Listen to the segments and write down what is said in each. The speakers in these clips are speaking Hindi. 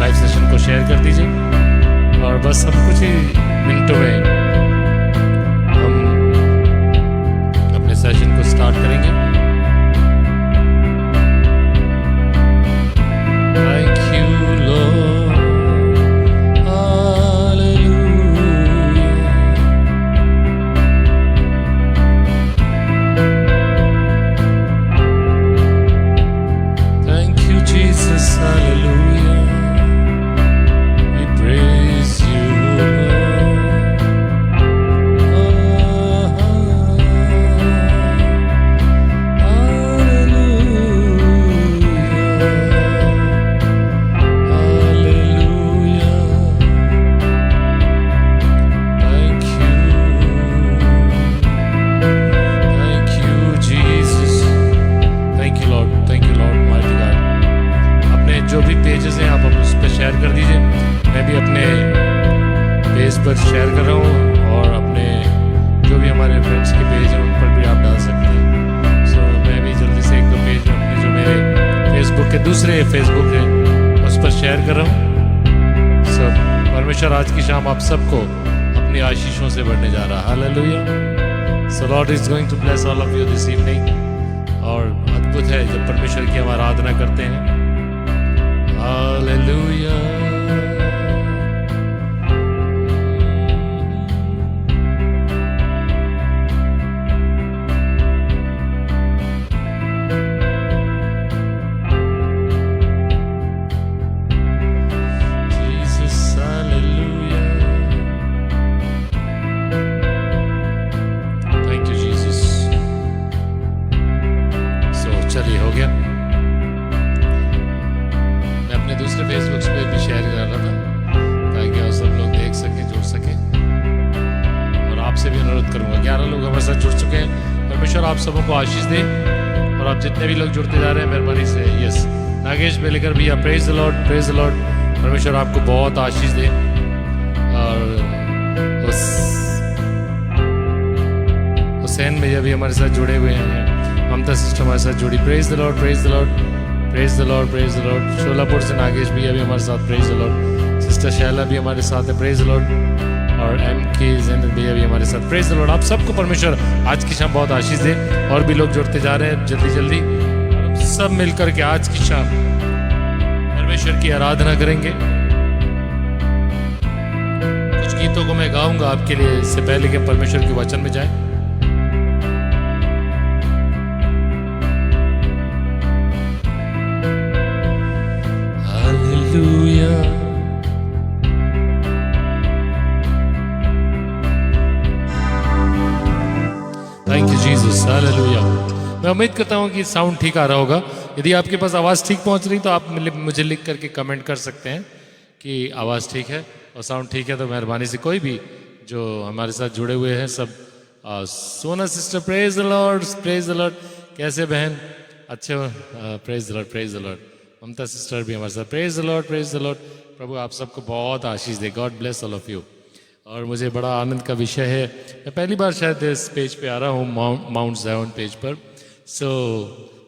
लाइव सेशन को शेयर कर दीजिए और बस हम कुछ ही मिनटों में हम अपने सेशन को स्टार्ट करेंगे। Thank you Lord, Jesus, hallelujah. We praise you, Lord. Hallelujah. Thank you, Jesus. Thank you, Lord. Thank you, Lord, mighty God. जो भी पेजेस हैं आप उस पर शेयर कर दीजिए। मैं भी अपने पेज पर शेयर कर रहा हूँ और अपने जो भी हमारे फ्रेंड्स के पेज हैं उन पर भी आप डाल सकते हैं। सो मैं भी जल्दी से एक दो पेज अपने जो मेरे फेसबुक के दूसरे फेसबुक हैं उस पर शेयर कर रहा हूँ। सो परमेश्वर आज की शाम आप सबको अपनी आशीषों से बढ़ने जा रहा है। Hallelujah. So Lord is going to bless all of you this evening. और अद्भुत है जब परमेश्वर की हम आराधना करते हैं। Hallelujah. Jesus, hallelujah. Thank you, Jesus. So, चलिए हो गया। दूसरे फेसबुक पे भी शेयर कर रहा था ताकि आप सब लोग देख सकें, जुड़ सकें। और आपसे भी अनुरोध करूंगा, 11 लोग हमारे साथ जुड़ चुके हैं। परमेश्वर आप सबों को आशीष दे और आप जितने भी लोग जुड़ते जा रहे हैं मेहरबानी से यस नागेश बेलेकर भैया, praise the Lord, praise the Lord. परमेश्वर आपको बहुत आशीष दे। और हुसैन भैया भी हमारे साथ जुड़े हुए हैं, ममता सिस्टर हमारे साथ जुड़ी। Praise the Lord, praise the Lord, praise the Lord, praise the Lord. Sholapur से नागेश भैया भी हमारे साथ, praise the Lord. Sister Shaila भी हमारे साथ है, प्रेज द लॉर्ड। और MK जैन भैया भी हमारे साथ, प्रेज द लॉर्ड। आप सबको परमेश्वर आज की शाम बहुत आशीष दे। और भी लोग जुड़ते जा रहे हैं जल्दी जल्दी। सब मिलकर के आज की शाम परमेश्वर की आराधना करेंगे। कुछ गीतों को मैं गाऊंगा आपके लिए, इससे पहले कि परमेश्वर के वचन में जाए। Hallelujah. Thank you Jesus. Hallelujah. मैं उम्मीद करता हूँ कि साउंड ठीक आ रहा होगा। यदि आपके पास आवाज़ ठीक पहुँच रही तो आप मुझे लिख करके कमेंट कर सकते हैं कि आवाज़ ठीक है और साउंड ठीक है। तो मेहरबानी से कोई भी जो हमारे साथ जुड़े हुए हैं सब। Sona sister, praise the Lord, praise the lord. कैसे बहन? अच्छे हो? Praise the Lord, praise the lord. Mamta sister भी हमारे साथ, praise the Lord, praise the lord. प्रभु आप सबको बहुत आशीष दे। God bless all of you. और मुझे बड़ा आनंद का विषय है, मैं पहली बार शायद इस पेज पे आ रहा हूँ, माउंट ज़ायोन पेज पर।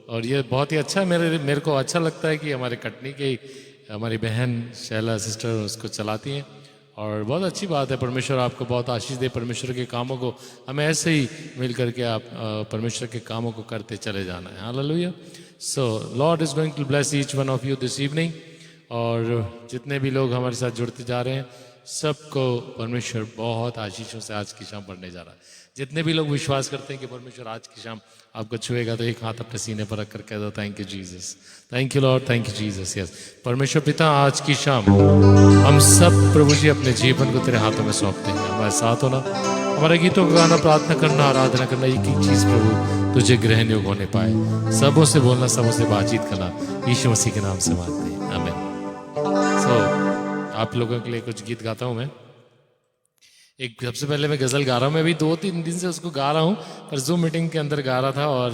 और ये बहुत ही अच्छा मेरे को अच्छा लगता है कि हमारे कटनी की हमारी बहन शैला सिस्टर उसको चलाती हैं और बहुत अच्छी बात है। परमेश्वर आपको बहुत आशीष दे। परमेश्वर के कामों को हमें ऐसे ही मिल करके आप परमेश्वर के कामों को करते चले जाना है। Hallelujah. So Lord is going to bless each one of you this evening. और जितने भी लोग हमारे साथ जुड़ते जा रहे हैं सबको परमेश्वर बहुत आशीषों से आज की शाम बढ़ने जा रहा है। जितने भी लोग विश्वास करते हैं कि परमेश्वर आज की शाम आपको छुएगा तो एक हाथ अपने सीने पर रख कर कह दो, thank you Jesus, thank you Lord, thank you Jesus. Yes परमेश्वर पिता, आज की शाम हम सब प्रभु जी अपने जीवन को तेरे हाथों में सौंपते हैं। हमारे साथ होना, हमारे गीतों को गाना, प्रार्थना करना, आराधना करना, एक एक चीज़ प्रभु तुझे ग्रहण योग होने पाए। सबों से बोलना, सबों से बातचीत करना, यीशु मसीह के नाम से मांगते हैं, आमीन। आप लोगों के लिए कुछ गीत गाता हूँ मैं। एक सबसे पहले मैं गज़ल गा रहा हूँ। मैं भी 2-3 दिन से उसको गा रहा हूँ, पर जूम मीटिंग के अंदर गा रहा था और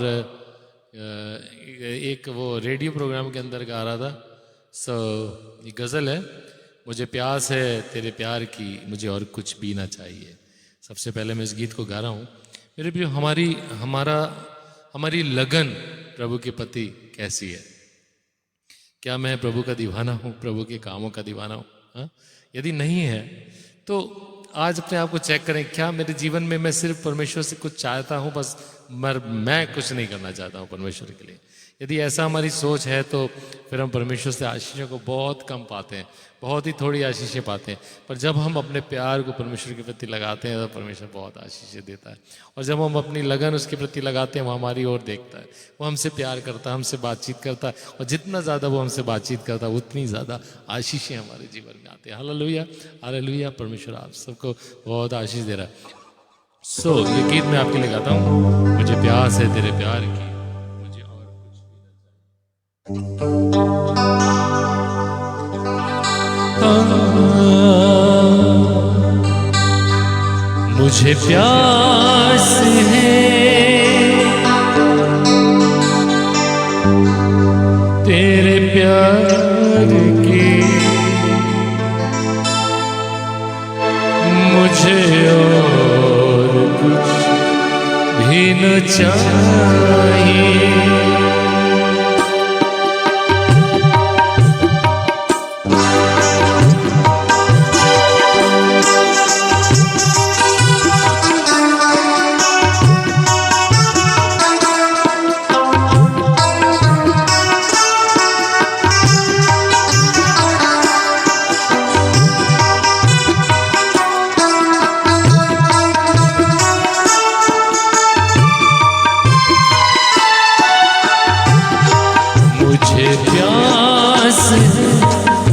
एक वो रेडियो प्रोग्राम के अंदर गा रहा था। ये गज़ल है, मुझे प्यास है तेरे प्यार की, मुझे और कुछ भी ना चाहिए। सबसे पहले मैं इस गीत को गा रहा हूँ। मेरे भी हमारी लगन प्रभु के प्रति कैसी है। क्या मैं प्रभु का दीवाना हूँ, प्रभु के कामों का दीवाना हूँ? हाँ? यदि नहीं है तो आज अपने आप को चेक करें, क्या मेरे जीवन में मैं सिर्फ परमेश्वर से कुछ चाहता हूँ बस, मर मैं कुछ नहीं करना चाहता हूँ परमेश्वर के लिए। यदि ऐसा हमारी सोच है तो फिर हम परमेश्वर से आशीषों को बहुत कम पाते हैं, बहुत ही थोड़ी आशीषें पाते हैं। पर जब हम अपने प्यार को परमेश्वर के प्रति लगाते हैं तो परमेश्वर बहुत आशीषें देता है। और जब हम अपनी लगन उसके प्रति लगाते हैं, वो हमारी ओर देखता है, वो हमसे प्यार करता है, हमसे बातचीत करता है। और जितना ज़्यादा वो हमसे बातचीत करता है उतनी ज़्यादा आशीषें हमारे जीवन में आती हैं। Hallelujah, hallelujah. परमेश्वर आप सबको बहुत आशीष दे रहा है। ये गीत मैं आपके लिए गाता हूँ, मुझे प्यास है तेरे प्यार की, मुझे और कुछ मुझे प्यास है तेरे प्यार की, मुझे और कुछ भी न चाहिए।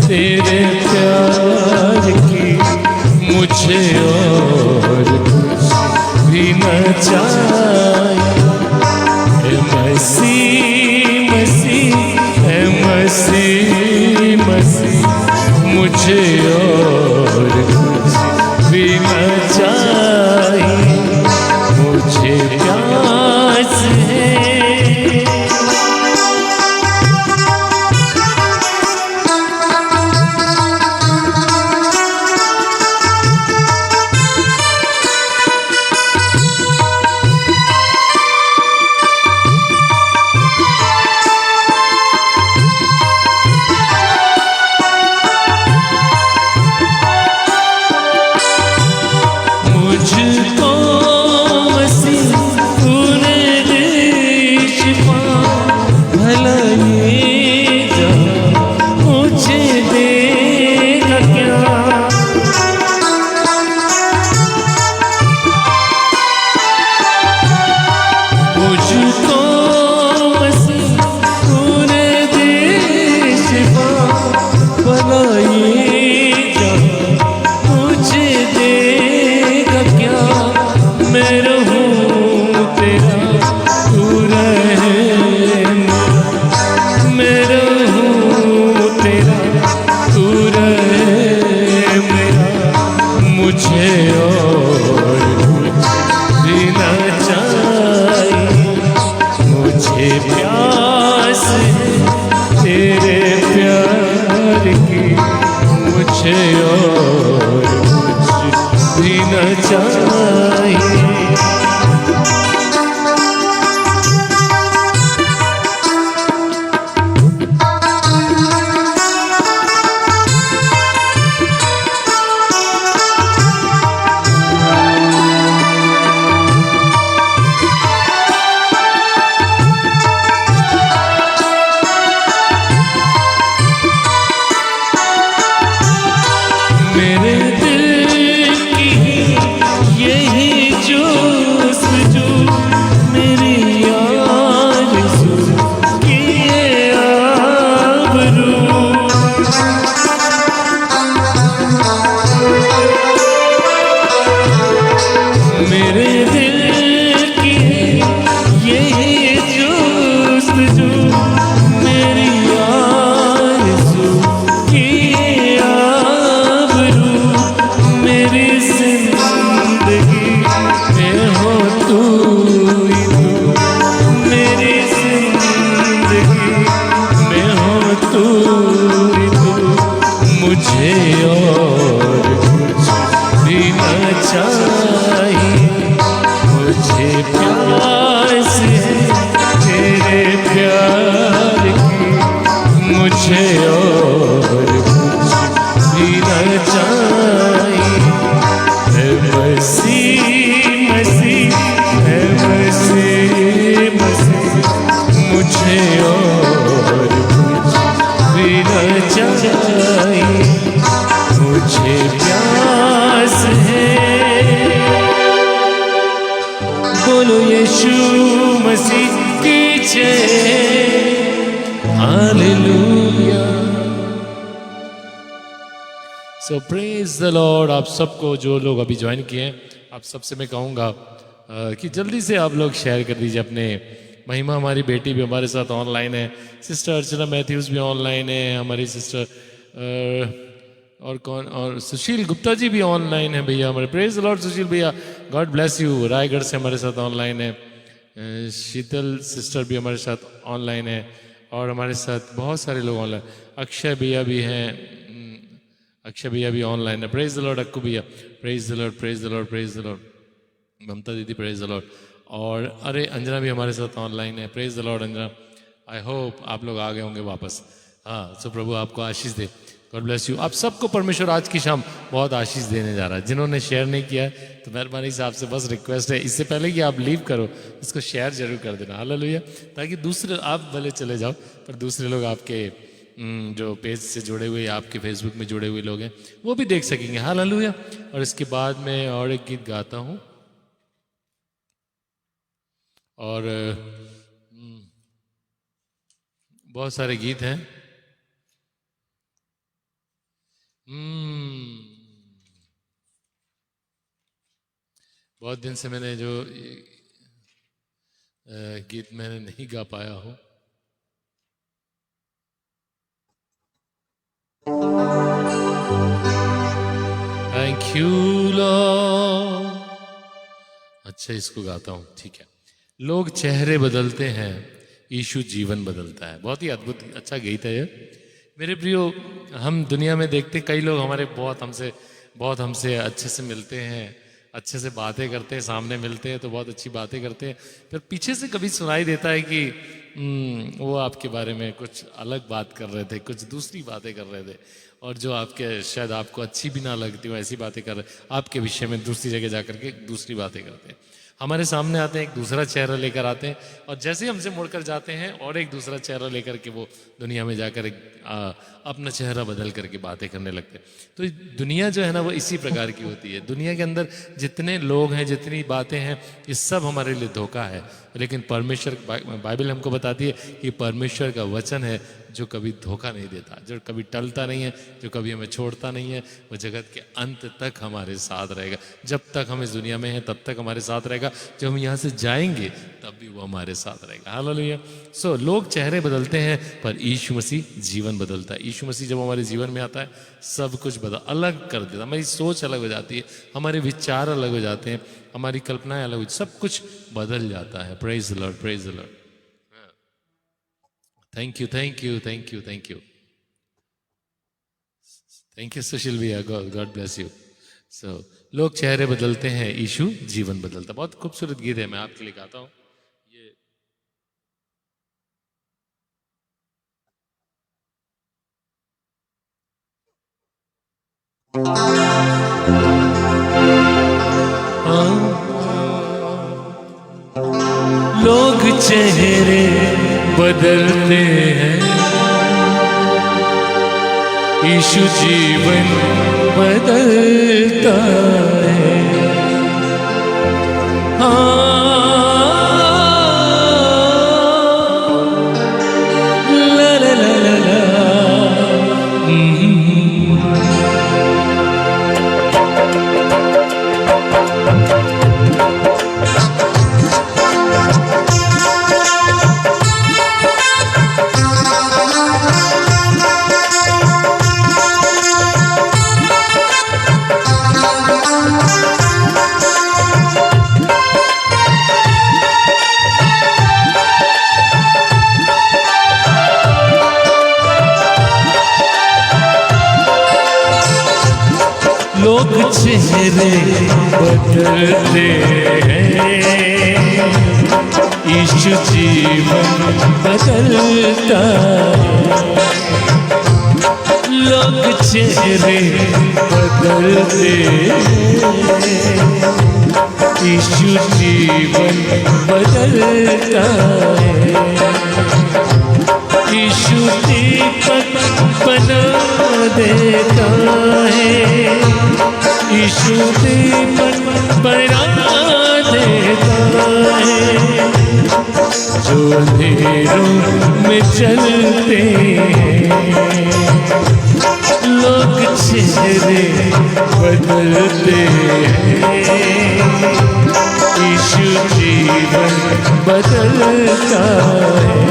तेरे प्यार की, मुझे और कुछ भी न चाहिए। ए मसीह मसीह, ए मसीह मसीह, मुझे और कुछ भी न चाहिए। मुझे प्यास है मुझे सो प्रेज द लॉर्ड। आप सबको जो लोग अभी ज्वाइन किए हैं, आप सबसे मैं कहूँगा कि जल्दी से आप लोग शेयर कर दीजिए अपने। महिमा हमारी बेटी भी हमारे साथ ऑनलाइन है, सिस्टर अर्चना मैथ्यूज़ भी ऑनलाइन है, हमारी सिस्टर और कौन, और सुशील गुप्ता जी भी ऑनलाइन है भैया हमारे। प्रेज द लॉर्ड सुशील भैया, गॉड ब्लेस यू। रायगढ़ से हमारे साथ ऑनलाइन है। शीतल सिस्टर भी हमारे साथ ऑनलाइन है, और हमारे साथ बहुत सारे लोग ऑनलाइन। अक्षय भैया भी हैं, अक्षय भैया भी ऑनलाइन है। प्रेज द लॉर्ड अक्कू भैया, praise the Lord, praise the Lord, praise the lord. Mamta दीदी प्रेज द लॉर्ड। और अरे अंजना भी हमारे साथ ऑनलाइन है। Praise the Lord Anjana. I hope आप लोग आ गए होंगे वापस। हाँ, सो प्रभु आपको आशीष दे। God bless you. आप सबको परमेश्वर आज की शाम बहुत आशीष देने जा रहा है। जिन्होंने शेयर नहीं किया है तो मेहरबानी से आपसे बस रिक्वेस्ट है, इससे पहले कि आप लीव करो, इसको शेयर जरूर कर देना। हालेलुया। ताकि दूसरे, आप भले चले जाओ पर दूसरे लोग आपके जो पेज से जुड़े हुए, आपके फेसबुक में जुड़े हुए लोग हैं, वो भी देख सकेंगे। हालेलुया। और इसके बाद मैं और एक गीत गाता हूँ, और बहुत सारे गीत हैं। बहुत दिन से मैंने जो गीत मैंने नहीं गा पाया हूँ। Thank you Lord. अच्छा, इसको गाता हूँ, ठीक है। लोग चेहरे बदलते हैं, यीशु जीवन बदलता है। बहुत ही अद्भुत अच्छा गीत है ये मेरे प्रियो। हम दुनिया में देखते कई लोग हमारे बहुत हमसे अच्छे से मिलते हैं, अच्छे से बातें करते हैं, सामने मिलते हैं तो बहुत अच्छी बातें करते हैं, फिर पीछे से कभी सुनाई देता है कि वो आपके बारे में कुछ अलग बात कर रहे थे, कुछ दूसरी बातें कर रहे थे, और जो आपके शायद आपको अच्छी भी ना लगती हो ऐसी बातें कर रहे, आपके विषय में दूसरी जगह जा करके दूसरी बातें करते हैं। हमारे सामने आते हैं, एक दूसरा चेहरा लेकर आते हैं, और जैसे ही हमसे मुड़कर जाते हैं और एक दूसरा चेहरा लेकर के वो दुनिया में जाकर अपना चेहरा बदल करके बातें करने लगते हैं। तो दुनिया जो है ना वो इसी प्रकार की होती है। दुनिया के अंदर जितने लोग हैं, जितनी बातें हैं, ये सब हमारे लिए धोखा है। लेकिन परमेश्वर, बाइबल हमको बताती है कि परमेश्वर का वचन है जो कभी धोखा नहीं देता, जो कभी टलता नहीं है, जो कभी हमें छोड़ता नहीं है। वो जगत के अंत तक हमारे साथ रहेगा। जब तक हम इस दुनिया में हैं तब तक हमारे साथ रहेगा, जब हम यहाँ से जाएंगे तब भी वो हमारे साथ रहेगा। हालेलुया। सो लोग चेहरे बदलते हैं पर यीशु मसीह जीवन बदलता है। यीशु मसीह जब हमारे जीवन में आता है सब कुछ अलग कर देता है। हमारी सोच अलग हो जाती है, हमारे विचार अलग हो जाते हैं, हमारी कल्पनाएं अलग हो, सब कुछ बदल जाता है। Praise the Lord, praise the lord. Thank you, thank you, thank you, thank you, thank you Sushil भैया, गॉड ब्लेस यू। सो लोग चेहरे बदलते हैं, यीशु जीवन बदलता। बहुत खूबसूरत गीत है, मैं आपके लिए गाता हूँ ये। लोग चेहरे बदलते हैं, यीशु जीवन बदलता है। ला ला ला ला ला। लोग चेहरे बदलते हैं, यीशु जीवन बदलता है। लोग चेहरे बदलते हैं, यीशु जीवन बदलता है। यीशु दीपक बना देता है, यीशु दीपक बना देता है। जो अंधेरों में चलते हैं, लोग चेहरे बदलते हैं, यीशु जीवन बदलता है।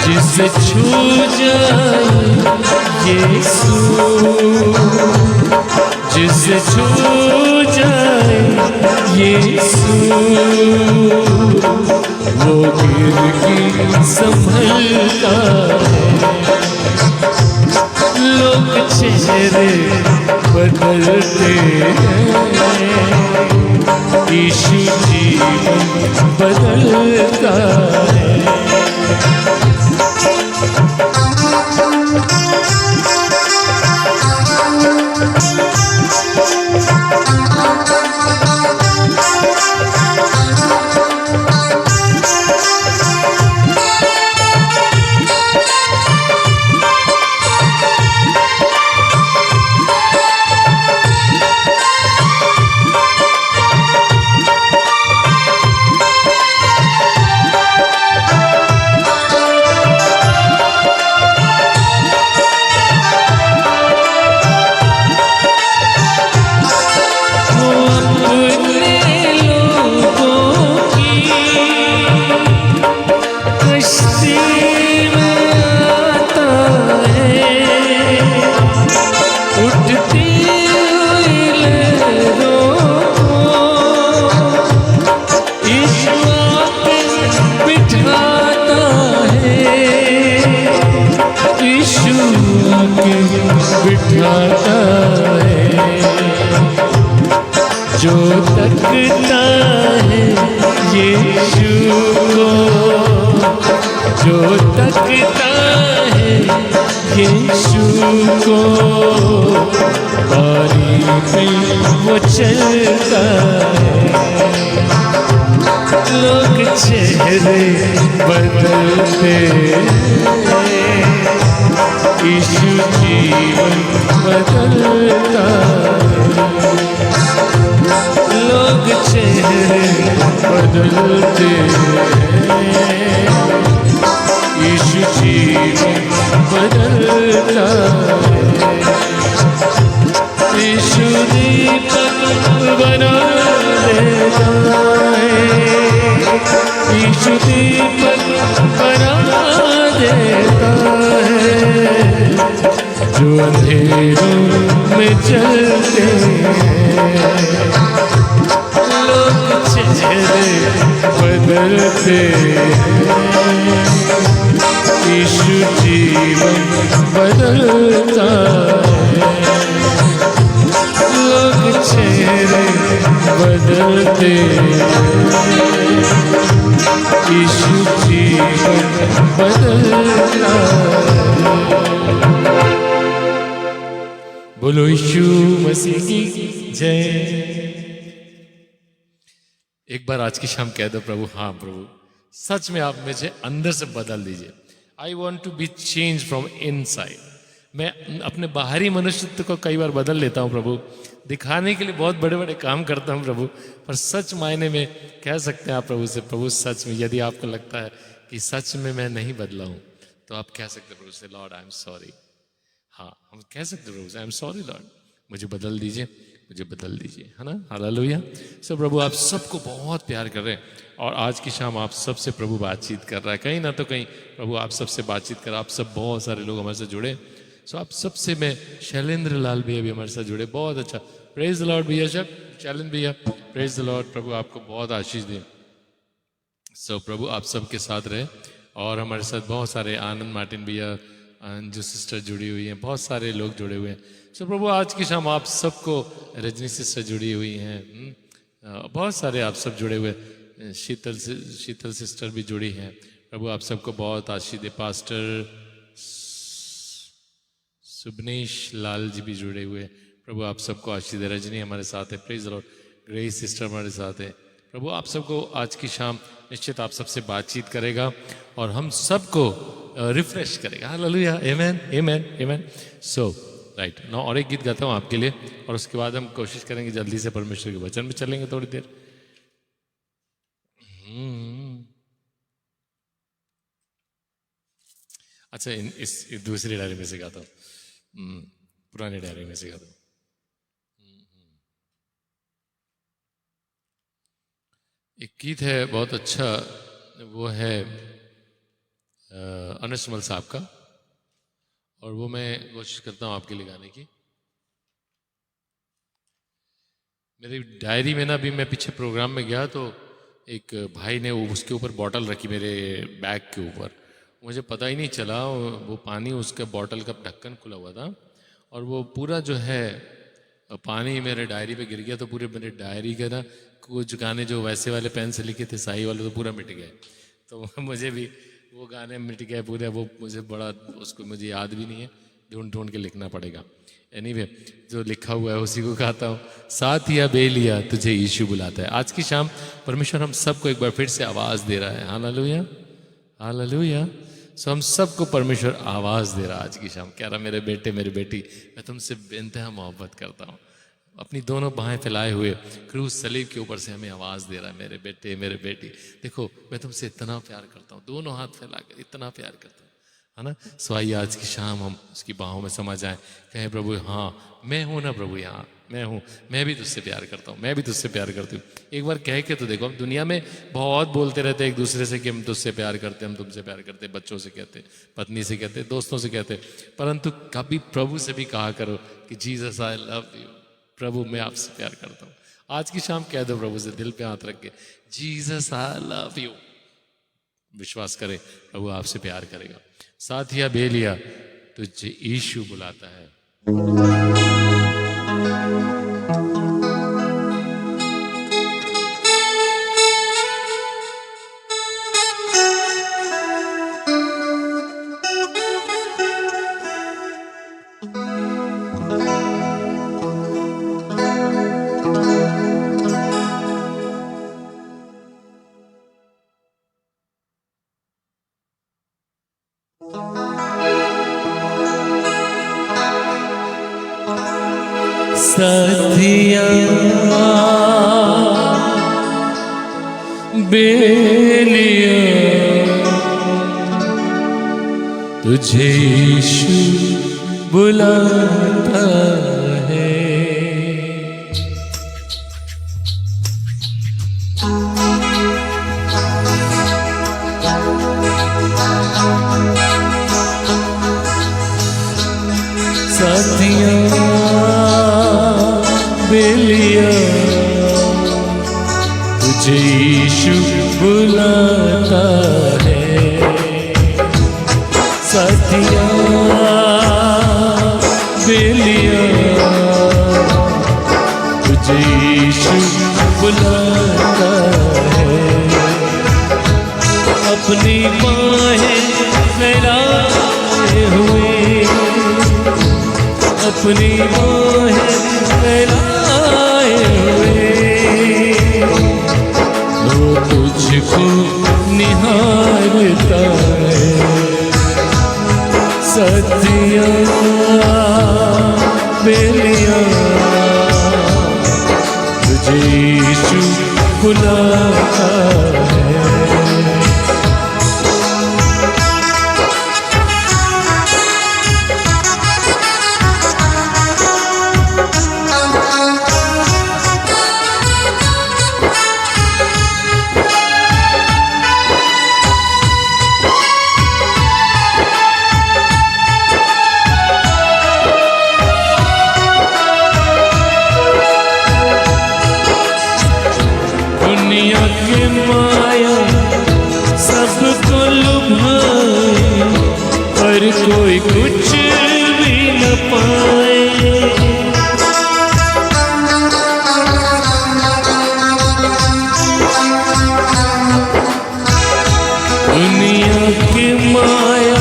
जिसे छू जाए यीशु, जिसे छू जाए यीशु, वो गिर के संभलता है। लोग चेहरे बदलते हैं, यीशु जीवन बदलता है। बिठाता है जो तकता है यीशु को, जो तकता है यीशु को, बारी पे वो चलता है। लोग चेहरे बदलते हैं, यीशु जीवन बदलता है। लोग चेहरे बदलते हैं, यीशु जीवन बदलता है। यीशु दीपक बना देता है, यीशु दीपक बना देता है। जो अंधेरों में चलते हैं, लोग चेहरे बदलते हैं, यीशु जीवन बदलता है। लोग चेहरे बदलते हैं, यीशु जीवन बदलता है। बोलो यीशु मसीह की जय। एक बार आज की शाम कह दो प्रभु, हाँ प्रभु सच में आप मुझे अंदर से बदल दीजिए। I want to be change from inside. मैं अपने बाहरी मनुष्यत्व को कई बार बदल लेता हूँ प्रभु, दिखाने के लिए बहुत बड़े बड़े काम करता हूँ प्रभु, पर सच मायने में कह सकते हैं आप प्रभु से, प्रभु सच में यदि आपको लगता है कि सच में मैं नहीं बदला हूँ तो आप कह सकते हैं प्रभु से, लॉर्ड आई एम सॉरी। हाँ, हम कह सकते हैं प्रभु से, आई एम सॉरी लॉर्ड, मुझे बदल दीजिए, मुझे बदल दीजिए, है ना। हालेलुया। सो प्रभु आप सबको बहुत प्यार कर रहे हैं और आज की शाम आप सबसे प्रभु बातचीत कर रहा है, कहीं ना तो कहीं प्रभु आप सबसे बातचीत कर रहा है। आप सब बहुत सारे लोग हमारे साथ जुड़े, सो आप सबसे मैं शैलेंद्र लाल भैया भी हमारे साथ जुड़े, बहुत अच्छा। प्रेज द लॉर्ड भैया, शैलेंद्र भैया, प्रेज द लॉर्ड। प्रभु आपको बहुत आशीष दे। सो प्रभु आप सबके साथ रहे और हमारे साथ बहुत सारे आनंद मार्टिन भैया, जो सिस्टर जुड़ी हुई हैं, बहुत सारे लोग जुड़े हुए हैं। सो प्रभु आज की शाम आप सबको, रजनी सिस्टर जुड़ी हुई हैं, बहुत सारे आप सब जुड़े हुए, शीतल सिस्टर भी जुड़ी हैं। प्रभु आप सबको बहुत आशीष दे। पास्टर सुबनेश लाल जी भी जुड़े हुए, प्रभु आप सबको आशीष दे। रजनी हमारे साथ है, praise the Lord. Grace sister हमारे साथ है। प्रभु आप सबको आज की शाम निश्चित आप सबसे बातचीत करेगा और हम सबको रिफ्रेश करेगा। हालेलुया, आमेन, आमेन, आमेन। सो राइट नाउ और एक गीत गाता हूँ आपके लिए और उसके बाद हम कोशिश करेंगे जल्दी से परमेश्वर के वचन में चलेंगे थोड़ी देर। अच्छा, इस दूसरी डायरी में से गाता हूँ, पुरानी डायरी में से गाता हूँ। एक गीत है बहुत अच्छा, वो है अनसमल साहब का, और वो मैं कोशिश करता हूँ आपके लिए गाने की। मेरी डायरी में ना, अभी मैं पीछे प्रोग्राम में गया तो एक भाई ने उसके ऊपर बॉटल रखी मेरे बैग के ऊपर, मुझे पता ही नहीं चला, वो पानी, उसके बॉटल का ढक्कन खुला हुआ था और वो पूरा जो है पानी मेरे डायरी पे गिर गया, तो पूरे मेरे डायरी के ना कुछ गाने जो वैसे वाले पेन से लिखे थे साई वाले, तो पूरा मिट गए। तो मुझे भी वो गाने मिट गए पूरे, वो मुझे बड़ा, उसको मुझे याद भी नहीं है, ढूंढ ढूंढ के लिखना पड़ेगा। एनीवे, जो लिखा हुआ है उसी को गाता हूँ। साथिया बेलिया तुझे यीशु बुलाता है। आज की शाम परमेश्वर हम सबको एक बार फिर से आवाज़ दे रहा है। Hallelujah, hallelujah. सो हम सबको परमेश्वर आवाज़ दे रहा है आज की शाम, कह रहा मेरे बेटे, मेरी बेटी, मैं तुमसे बेइंतहा मोहब्बत करता हूँ। अपनी दोनों बाहें फैलाए हुए क्रूस सलीब के ऊपर से हमें आवाज़ दे रहा है, मेरे बेटे, मेरे बेटी, देखो मैं तुमसे इतना प्यार करता हूँ, दोनों हाथ फैला कर इतना प्यार करता हूँ, है ना। सो आइए आज की शाम हम उसकी बाहों में समा जाएं, कहें प्रभु हाँ मैं हूँ ना प्रभु, यहाँ मैं हूँ, मैं भी तुझसे प्यार करता हूँ, मैं भी तुझसे प्यार करती हूँ। एक बार कह के तो देखो। हम दुनिया में बहुत बोलते रहते हैं एक दूसरे से कि हम तुझसे प्यार करते हैं, हम तुमसे प्यार करते हैं, बच्चों से कहते, पत्नी से कहते, दोस्तों से कहते, परंतु कभी प्रभु से भी कहा करो कि जीसस आई लव यू, प्रभु मैं आपसे प्यार करता हूँ। आज की शाम कह दो प्रभु से, दिल पे हाथ रख के, जीसस आई लव यू। विश्वास करें प्रभु आपसे प्यार करेगा। साथिया बेलिया तुझे यीशु बुलाता है। साथिया बेलिया तुझे यीशु बुलाता है। साथिया बेलिया तुझे यीशु बुलाता है। साथिया बेलिया तुझे यीशु बुलाता है। अपनी बाहें फैलाए हुए, अपनी बाहें फैलाए हुए वो तुझको निहारता है। सतिया तुझे यीशु बुलाता है। दुनिया के माया सबको लुभाए, पर कोई कुछ भी न पाए। दुनिया की माया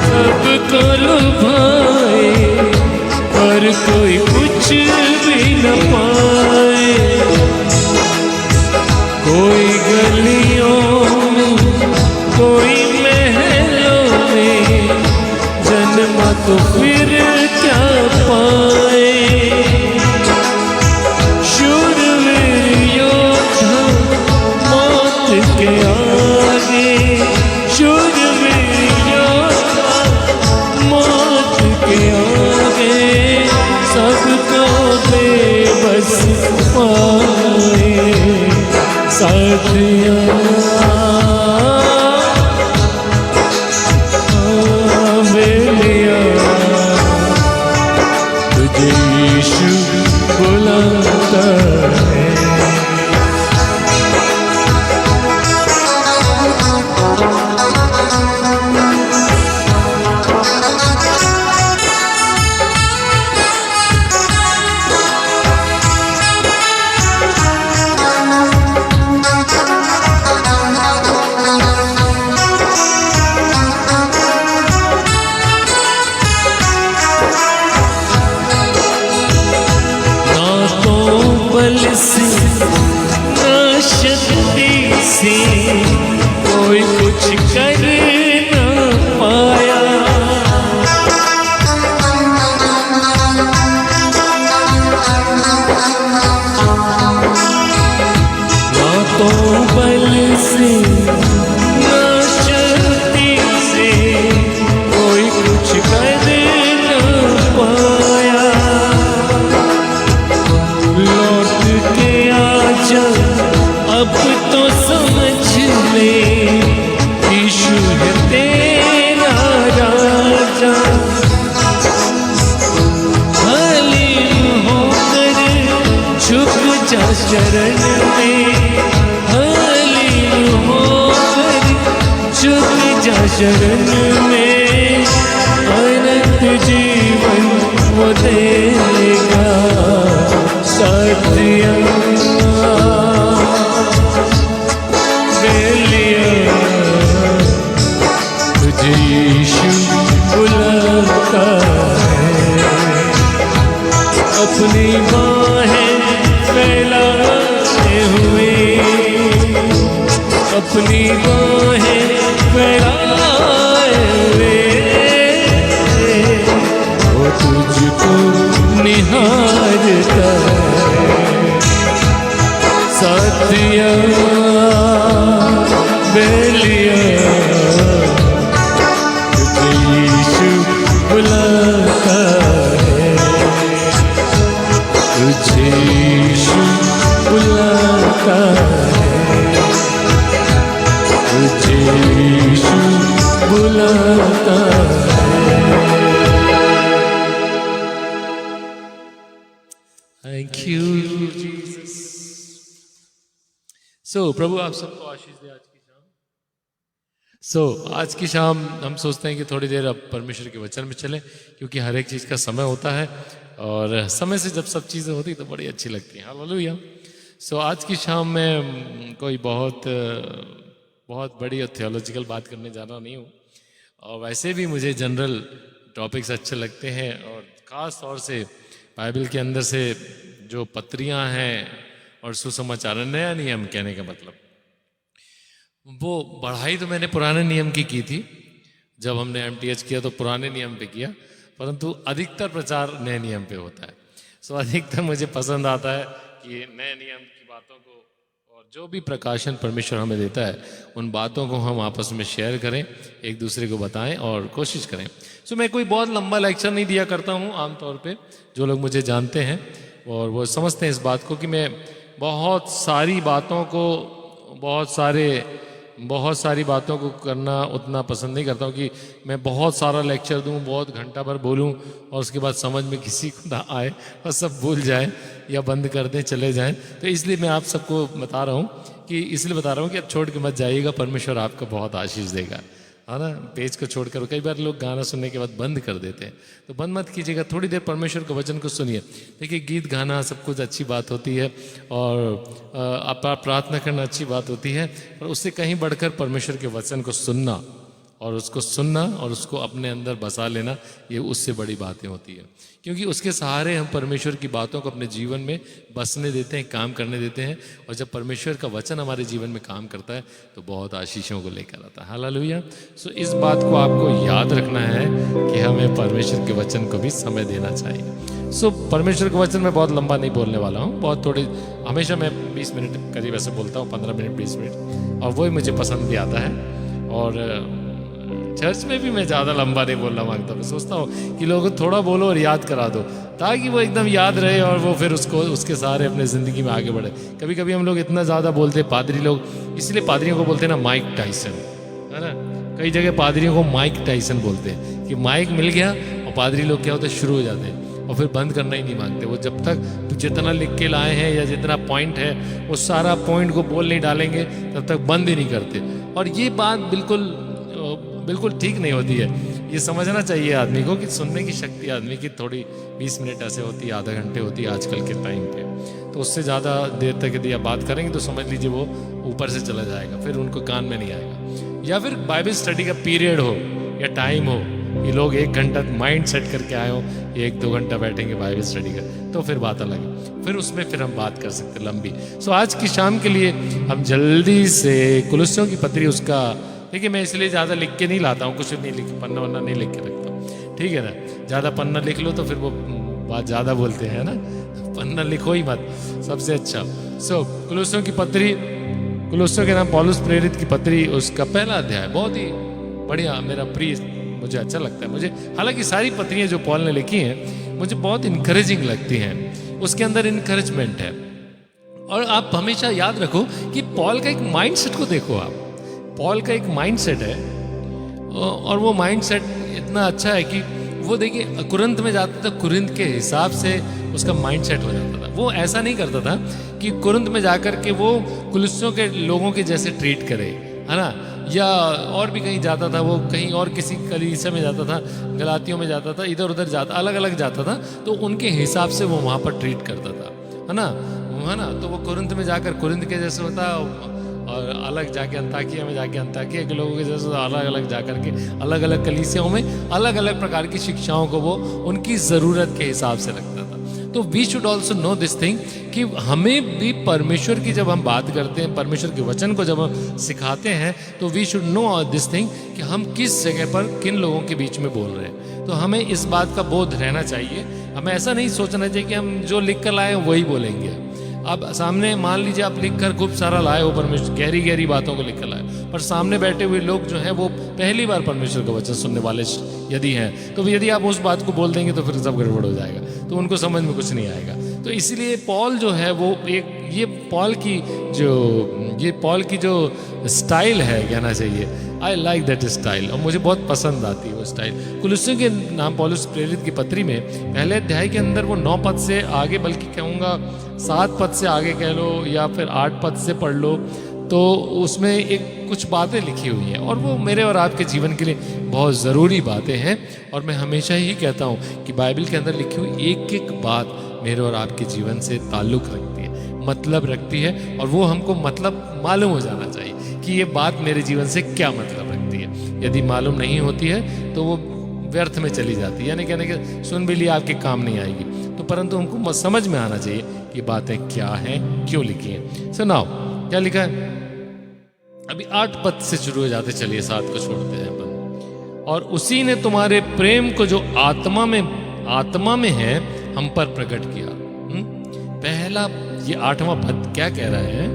सबको लुभाए, पर कोई कुछ भी न पाए। कोई गलियों में, कोई महलों में जन्मा तो फिर क्या पाए। शूरवीर योद्धा मौत के आगे, शूरवीर योद्धा मौत के आगे, सबको बेबस पाए। साथिया बेलिया, तुझे यीशु बुलाता है। बल से ना शक्ति से कोई कुछ कर ना पाया। ना तो बल से ना शक्ति से कोई कुछ कर ना पाया। लौट के आजा अब तो समझ ले, यीशु है तेरा राजा। हलीम होकर झुक जा शरण में, हलीम होकर झुक जा शरण में। अनंत जीवन वो देगा। साथिया बेलिया, तुझे यीशु बुलाता है। अपनी बाहें फैलाए हुए, अपनी बाहें फैलाए हुए, वो तुझको निहारता है। साथिया बेलिया, तुझे यीशु बुलाता है। तुझे यीशु बुलाता है। तुझे यीशु बुलाता है। Thank you, Jesus. So, प्रभु आप सबको आशीष दे आज की शाम। आज की शाम हम सोचते हैं कि थोड़ी देर अब परमेश्वर के वचन में चलें, क्योंकि हर एक चीज़ का समय होता है और समय से जब सब चीज़ें होती तो बड़ी अच्छी लगती हैं। हालेलुया। आज की शाम में कोई बहुत बड़ी और थियोलॉजिकल बात करने जा रहा नहीं हूँ, और वैसे भी मुझे जनरल टॉपिक्स अच्छे लगते हैं, और ख़ास तौर से बाइबल के अंदर से जो पत्रियां हैं और सुसमाचार, नया नियम कहने का मतलब, वो बढ़ाई तो मैंने पुराने नियम की थी। जब हमने MTH किया तो पुराने नियम पे किया, परंतु अधिकतर प्रचार नए नियम पे होता है। अधिकतर मुझे पसंद आता है कि नए नियम की बातों को और जो भी प्रकाशन परमेश्वर हमें देता है उन बातों को हम आपस में शेयर करें, एक दूसरे को बताएं और कोशिश करें। सो मैं कोई बहुत लंबा लेक्चर नहीं दिया करता हूं आमतौर पे। जो लोग मुझे जानते हैं और वो समझते हैं इस बात को कि मैं बहुत सारी बातों को बहुत सारी बातों को करना उतना पसंद नहीं करता हूँ कि मैं बहुत सारा लेक्चर दूँ, बहुत घंटा भर बोलूँ और उसके बाद समझ में किसी को ना आए और सब भूल जाएं या बंद कर दें, चले जाएं। तो इसलिए मैं आप सबको बता रहा हूँ कि अब छोड़ के मत जाइएगा, परमेश्वर आपको बहुत आशीष देगा, है ना। पेज को छोड़कर कई बार लोग गाना सुनने के बाद बंद कर देते हैं, तो बंद मत कीजिएगा, थोड़ी देर परमेश्वर के वचन को सुनिए। देखिए गीत गाना सब कुछ अच्छी बात होती है और आप प्रार्थना करना अच्छी बात होती है, पर उससे कहीं बढ़कर परमेश्वर के वचन को सुनना और उसको अपने अंदर बसा लेना, ये उससे बड़ी बातें होती है, क्योंकि उसके सहारे हम परमेश्वर की बातों को अपने जीवन में बसने देते हैं, काम करने देते हैं। और जब परमेश्वर का वचन हमारे जीवन में काम करता है तो बहुत आशीषों को लेकर आता है। हालेलुया। सो इस बात को आपको याद रखना है कि हमें परमेश्वर के वचन को भी समय देना चाहिए। सो परमेश्वर का वचन मैं बहुत लंबा नहीं बोलने वाला हूँ, बहुत थोड़ी, हमेशा मैं 20 मिनट करीब ऐसे बोलता हूँ, 15 मिनट 20 मिनट, और वही मुझे पसंद भी आता है। और चर्च में भी मैं ज़्यादा लंबा नहीं बोलना मांगता, मैं सोचता हूँ कि लोगों को थोड़ा बोलो और याद करा दो, ताकि वो एकदम याद रहे और वो फिर उसके सहारे अपने ज़िंदगी में आगे बढ़े। कभी कभी हम लोग इतना ज़्यादा बोलते, पादरी लोग, इसलिए पादरियों को बोलते हैं ना माइक टाइसन, है ना। कई जगह पादरियों को माइक टाइसन बोलते हैं कि माइक मिल गया और पादरी लोग क्या होते हैं, शुरू हो जाते हैं और फिर बंद करना ही नहीं मांगते। वो जब तक जितना लिख के लाए हैं या जितना पॉइंट है वो सारा पॉइंट को बोल नहीं डालेंगे तब तक बंद ही नहीं करते। और ये बात बिल्कुल ठीक नहीं होती है। ये समझना चाहिए आदमी को कि सुनने की शक्ति आदमी की थोड़ी 20 मिनट ऐसे होती है, आधा घंटे होती है आजकल के टाइम पे। तो उससे ज़्यादा देर तक यदि आप बात करेंगे तो समझ लीजिए वो ऊपर से चला जाएगा, फिर उनको कान में नहीं आएगा। या फिर बाइबल स्टडी का पीरियड हो या टाइम हो, ये लोग 1 घंटा माइंड सेट करके आए हो, 1-2 घंटा बैठेंगे बाइबल स्टडी का, तो फिर बात अलग है, फिर उसमें फिर हम बात कर सकते लंबी। सो आज की शाम के लिए हम जल्दी से कुलुस्सियों की पत्री उसका, देखिए मैं इसलिए ज़्यादा लिख के नहीं लाता हूँ, कुछ नहीं लिख, पन्ना वन्ना नहीं लिख के रखता हूँ, ठीक है ना। ज़्यादा पन्ना लिख लो तो फिर वो बात ज़्यादा बोलते हैं ना, पन्ना लिखो ही मत, सबसे अच्छा। सो कुलुस्सियों की पत्री, कुलुस्सियों के नाम पौलुस प्रेरित की पत्री, उसका पहला अध्याय बहुत ही बढ़िया, मेरा प्रिय, मुझे अच्छा लगता है। मुझे हालांकि सारी पत्रियाँ जो पॉल ने लिखी हैं मुझे बहुत इनकरेजिंग लगती हैं, उसके अंदर इनकरेजमेंट है। और आप हमेशा याद रखो कि पॉल का एक माइंडसेट को देखो आप, पॉल का एक माइंडसेट है और वो माइंडसेट इतना अच्छा है कि वो देखिए कुरिन्थ में जाता था, कुरिन्थ के हिसाब से उसका माइंडसेट हो जाता था। वो ऐसा नहीं करता था कि कुरिन्थ में जाकर के वो कुलुस्सियों के लोगों के जैसे ट्रीट करे, है ना, या और भी कहीं जाता था, वो कहीं और किसी कलीसिया में जाता था, गलातियों में जाता था, इधर उधर जाता, अलग अलग जाता था, तो उनके हिसाब से वो वहाँ पर ट्रीट करता था, है ना। तो वो कुरिन्थ में जाकर कुरिन्थ के जैसे होता, और अलग जाके अंताकिया में जाके अंताकिया के लोगों के जैसे अलग अलग जाकर के अलग अलग कलीसियाओं में अलग अलग प्रकार की शिक्षाओं को वो उनकी ज़रूरत के हिसाब से रखता था। तो we should also know this thing कि हमें भी परमेश्वर की जब हम बात करते हैं, परमेश्वर के वचन को जब हम सिखाते हैं, तो we should know this thing कि हम किस जगह पर किन लोगों के बीच में बोल रहे हैं। तो हमें इस बात का बोध रहना चाहिए। हमें ऐसा नहीं सोचना चाहिए कि हम जो लिख कर लाए वही बोलेंगे। अब सामने मान लीजिए आप लिख कर खूब सारा लाए हो, परमेश्वर गहरी गहरी बातों को लिख कर लाए, पर सामने बैठे हुए लोग जो हैं वो पहली बार परमेश्वर का वचन सुनने वाले यदि हैं, तो यदि आप उस बात को बोल देंगे तो फिर सब गड़बड़ हो जाएगा, तो उनको समझ में कुछ नहीं आएगा। तो इसीलिए पॉल जो है वो एक ये पॉल की जो स्टाइल है कहना चाहिए, आई लाइक दैट स्टाइल, और मुझे बहुत पसंद आती है वो स्टाइल। कुलुस्सियों के नाम पौलुस प्रेरित की पत्री में पहले अध्याय के अंदर वो 9 पद से आगे, बल्कि कहूँगा 7 पद से आगे कह लो या फिर 8 पद से पढ़ लो, तो उसमें एक कुछ बातें लिखी हुई हैं और वो मेरे और आपके जीवन के लिए बहुत ज़रूरी बातें हैं। और मैं हमेशा ही कहता हूँ कि बाइबल के अंदर लिखी हुई एक एक बात मेरे और आपके जीवन से ताल्लुक़ रखती है, मतलब रखती है, और वो हमको मतलब मालूम हो जाना चाहिए कि ये बात मेरे जीवन से क्या मतलब रखती है। यदि मालूम नहीं होती है तो वो व्यर्थ में चली जाती है, यानी कहने के सुन भी लिया आपके काम नहीं आएगी, तो परंतु हमको समझ में आना चाहिए कि बातें क्या हैं, क्यों लिखी हैं। सुनाओ क्या लिखा है। अभी 8 पद से शुरू हो जाते, चलिए 7 को छोड़ते हैं अपन। और उसी ने तुम्हारे प्रेम को जो आत्मा में है हम पर प्रकट किया। पहला ये 8वां पद क्या कह रहा है?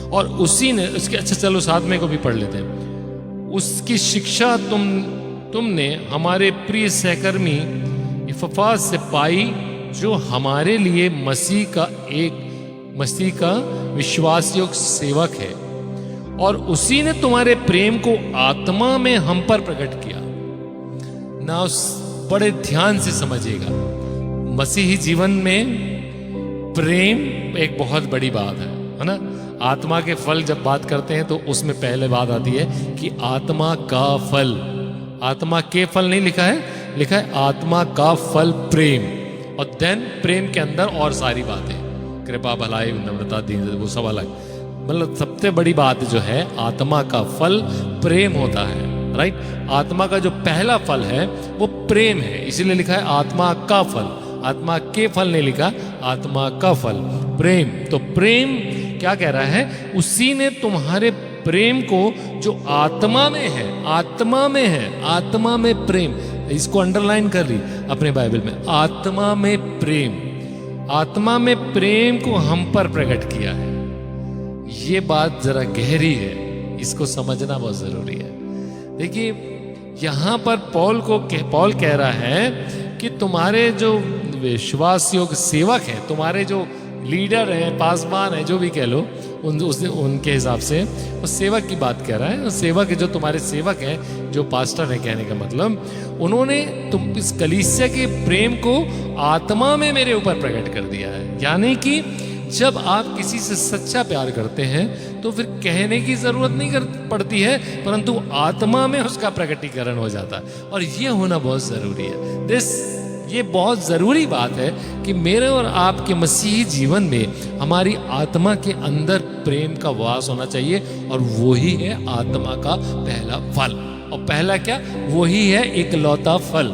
और उसी ने उसके, अच्छा चलो 7वें को भी पढ़ लेते हैं। उसकी शिक्षा तुमने हमारे प्रिय सहकर्मी इपफ्रास से पाई, जो हमारे लिए मसीह का विश्वास योग्य सेवक है, और उसी ने तुम्हारे प्रेम को आत्मा में हम पर प्रकट किया। ना बड़े ध्यान से समझिएगा, मसीही जीवन में प्रेम एक बहुत बड़ी बात है ना। आत्मा के फल जब बात करते हैं तो उसमें पहले बात आती है कि आत्मा का फल। आत्मा के फल नहीं लिखा है, लिखा है आत्मा का फल प्रेम, और देन प्रेम के अंदर और सारी बातें, कृपा, भलाई, नम्रता, दीनता, वो सब अलग। मतलब सबसे बड़ी बात जो है आत्मा का फल प्रेम होता है, राइट। आत्मा का जो पहला फल है वो प्रेम है, इसीलिए लिखा है आत्मा का फल। आत्मा के फल नहीं लिखा, आत्मा का फल प्रेम। तो प्रेम क्या कह रहा है? उसी ने तुम्हारे प्रेम को जो आत्मा में है, आत्मा में है, आत्मा में प्रेम, इसको अंडरलाइन कर ली अपने बाइबल में, आत्मा में प्रेम, आत्मा में प्रेम को हम पर प्रकट किया है। ये बात जरा गहरी है, इसको समझना बहुत जरूरी है। देखिए यहां पर पौल कह रहा है कि तुम्हारे जो विश्वास योग्य सेवक हैं, तुम्हारे जो लीडर हैं, पासवान हैं, जो भी कह लो, उनके हिसाब से वो सेवक की बात कह रहा है। सेवक जो तुम्हारे सेवक हैं, जो पास्टर है, कहने का मतलब उन्होंने तुम इस कलीसिया के प्रेम को आत्मा में मेरे ऊपर प्रकट कर दिया है। यानी कि जब आप किसी से सच्चा प्यार करते हैं तो फिर कहने की जरूरत नहीं पड़ती है, परंतु आत्मा में उसका प्रकटीकरण हो जाता है, और ये होना बहुत जरूरी है। ये बहुत जरूरी बात है कि मेरे और आपके मसीही जीवन में हमारी आत्मा के अंदर प्रेम का वास होना चाहिए, और वही है आत्मा का पहला फल। और पहला क्या? वही है इकलौता फल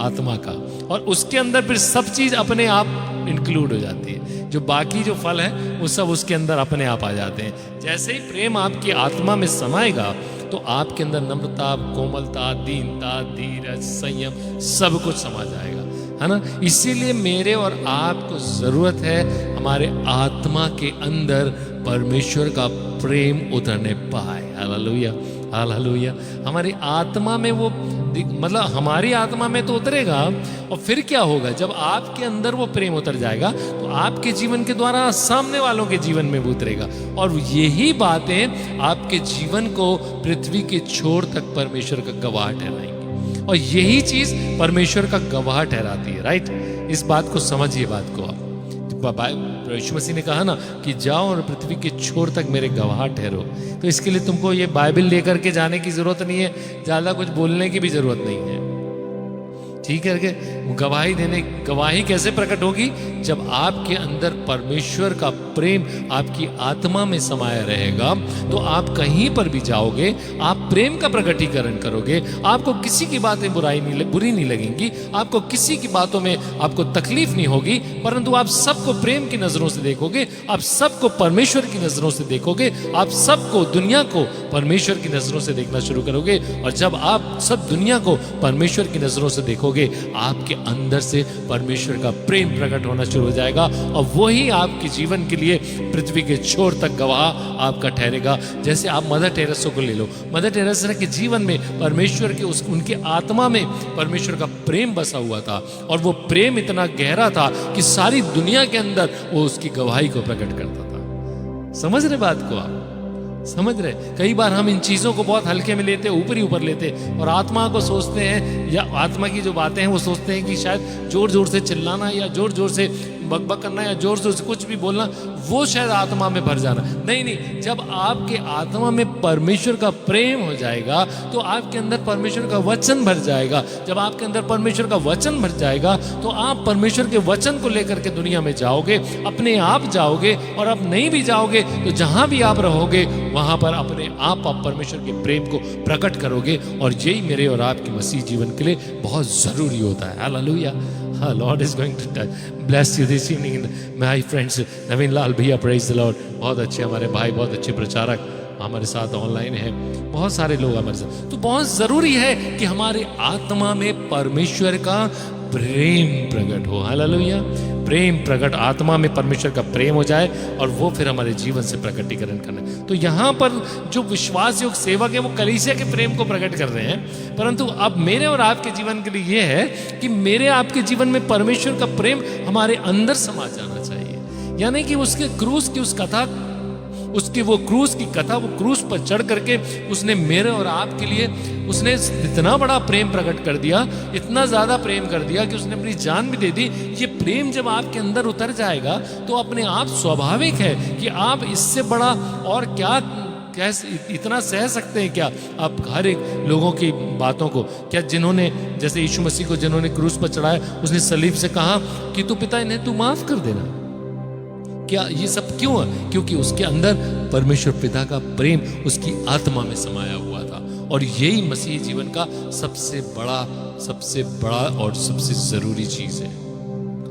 आत्मा का, और उसके अंदर फिर सब चीज अपने आप इंक्लूड हो जाती है। जो बाकी जो फल है वो सब उसके अंदर अपने आप आ जाते हैं। जैसे ही प्रेम आपकी आत्मा में समाएगा तो आपके अंदर नम्रता, कोमलता, दीनता, धीरज, संयम सब कुछ समा जाएगा, है ना। इसीलिए मेरे और आपको जरूरत है हमारे आत्मा के अंदर परमेश्वर का प्रेम उतरने पाए। Hallelujah, hallelujah. हमारी आत्मा में वो, मतलब हमारी आत्मा में तो उतरेगा, और फिर क्या होगा? जब आपके अंदर वो प्रेम उतर जाएगा तो आपके जीवन के द्वारा सामने वालों के जीवन में भी उतरेगा, और यही बातें आपके जीवन को पृथ्वी के छोर तक परमेश्वर का गवाह ठहराएंगे, और यही चीज परमेश्वर का गवाह ठहराती है, राइट। इस बात को समझिए, बात को आप, यीशु मसीह ने कहा ना कि जाओ और पृथ्वी के छोर तक मेरे गवाह ठहरो। तो इसके लिए तुमको ये बाइबल लेकर के जाने की जरूरत नहीं है, ज्यादा कुछ बोलने की भी जरूरत नहीं है, ठीक है। गवाही कैसे प्रकट होगी? जब आपके अंदर परमेश्वर का प्रेम आपकी आत्मा में समाया रहेगा, तो आप कहीं पर भी जाओगे, आप प्रेम का प्रकटीकरण करोगे। आपको किसी की बातें बुरी नहीं लगेंगी, आपको किसी की बातों में आपको तकलीफ नहीं होगी, परंतु आप सबको प्रेम की नजरों से देखोगे, आप सबको परमेश्वर की नजरों से देखोगे, आप सबको, दुनिया को परमेश्वर की नजरों से देखना शुरू करोगे। और जब आप सब दुनिया को परमेश्वर की नजरों से देखोगे, आपके अंदर से परमेश्वर का प्रेम प्रकट होना शुरू हो जाएगा, और वही आपके जीवन के लिए पृथ्वी के छोर तक गवाह आपका ठहरेगा। जैसे आप मदर टेरेसा को ले लो, मदर टेरेसा के जीवन में परमेश्वर के उनके आत्मा में परमेश्वर का प्रेम बसा हुआ था, और वो प्रेम इतना गहरा था कि सारी दुनिया के अंदर वो उसकी गवाही को प्रकट करता था। समझ रहे बात को आप? समझ रहे? कई बार हम इन चीजों को बहुत हल्के में लेते, ऊपर लेते, और आत्मा को सोचते हैं, या आत्मा की जो बातें हैं वो सोचते हैं कि शायद जोर जोर से चिल्लाना, या जोर जोर से बकबक करना, या जोर जोर से कुछ भी बोलना, वो शायद आत्मा में भर जाना। नहीं, जब आपके आत्मा में परमेश्वर का प्रेम हो जाएगा तो आपके अंदर परमेश्वर का वचन भर जाएगा। जब आपके अंदर परमेश्वर का वचन भर जाएगा तो आप परमेश्वर के वचन को लेकर के दुनिया में जाओगे, अपने आप जाओगे, और आप नहीं भी जाओगे तो जहां भी आप रहोगे वहां पर अपने आप परमेश्वर के प्रेम को प्रकट करोगे। और यही मेरे और आपके मसीह जीवन के लिए बहुत जरूरी होता है। Hallelujah. Lord is going to bless you this evening, my friends. नवीन लाल भैया, praise the Lord, बहुत अच्छे हमारे भाई, बहुत अच्छे प्रचारक हमारे साथ ऑनलाइन है, बहुत सारे लोग हमारे साथ। तो बहुत जरूरी है कि हमारे आत्मा में परमेश्वर का प्रेम प्रकट हो। हालेलुया, प्रेम प्रकट, आत्मा में परमेश्वर का प्रेम हो जाए और वो फिर हमारे जीवन से प्रकटीकरण करना। तो यहाँ पर जो विश्वास योग सेवक है वो कलीसिया के प्रेम को प्रकट कर रहे हैं, परंतु अब मेरे और आपके जीवन के लिए ये है कि मेरे आपके जीवन में परमेश्वर का प्रेम हमारे अंदर समा जाना चाहिए। यानी कि उसके क्रूस की उस कथा, उसकी वो क्रूस की कथा, वो क्रूस पर चढ़ करके उसने मेरे और आपके लिए उसने इतना बड़ा प्रेम प्रकट कर दिया, इतना ज्यादा प्रेम कर दिया कि उसने अपनी जान भी दे दी। ये प्रेम जब आपके अंदर उतर जाएगा तो अपने आप स्वाभाविक है कि आप इससे बड़ा और क्या कैसे इतना सह सकते हैं क्या आप हर एक लोगों की बातों को। क्या जिन्होंने जैसे यीशु मसीह को जिन्होंने क्रूस पर चढ़ाया, उसने सलीब से कहा कि तू पिता इन्हें तू माफ कर देना। क्या ये सब क्यों है? क्योंकि उसके अंदर परमेश्वर पिता का प्रेम उसकी आत्मा में समाया हुआ था। और यही मसीह जीवन का सबसे बड़ा और सबसे जरूरी चीज है,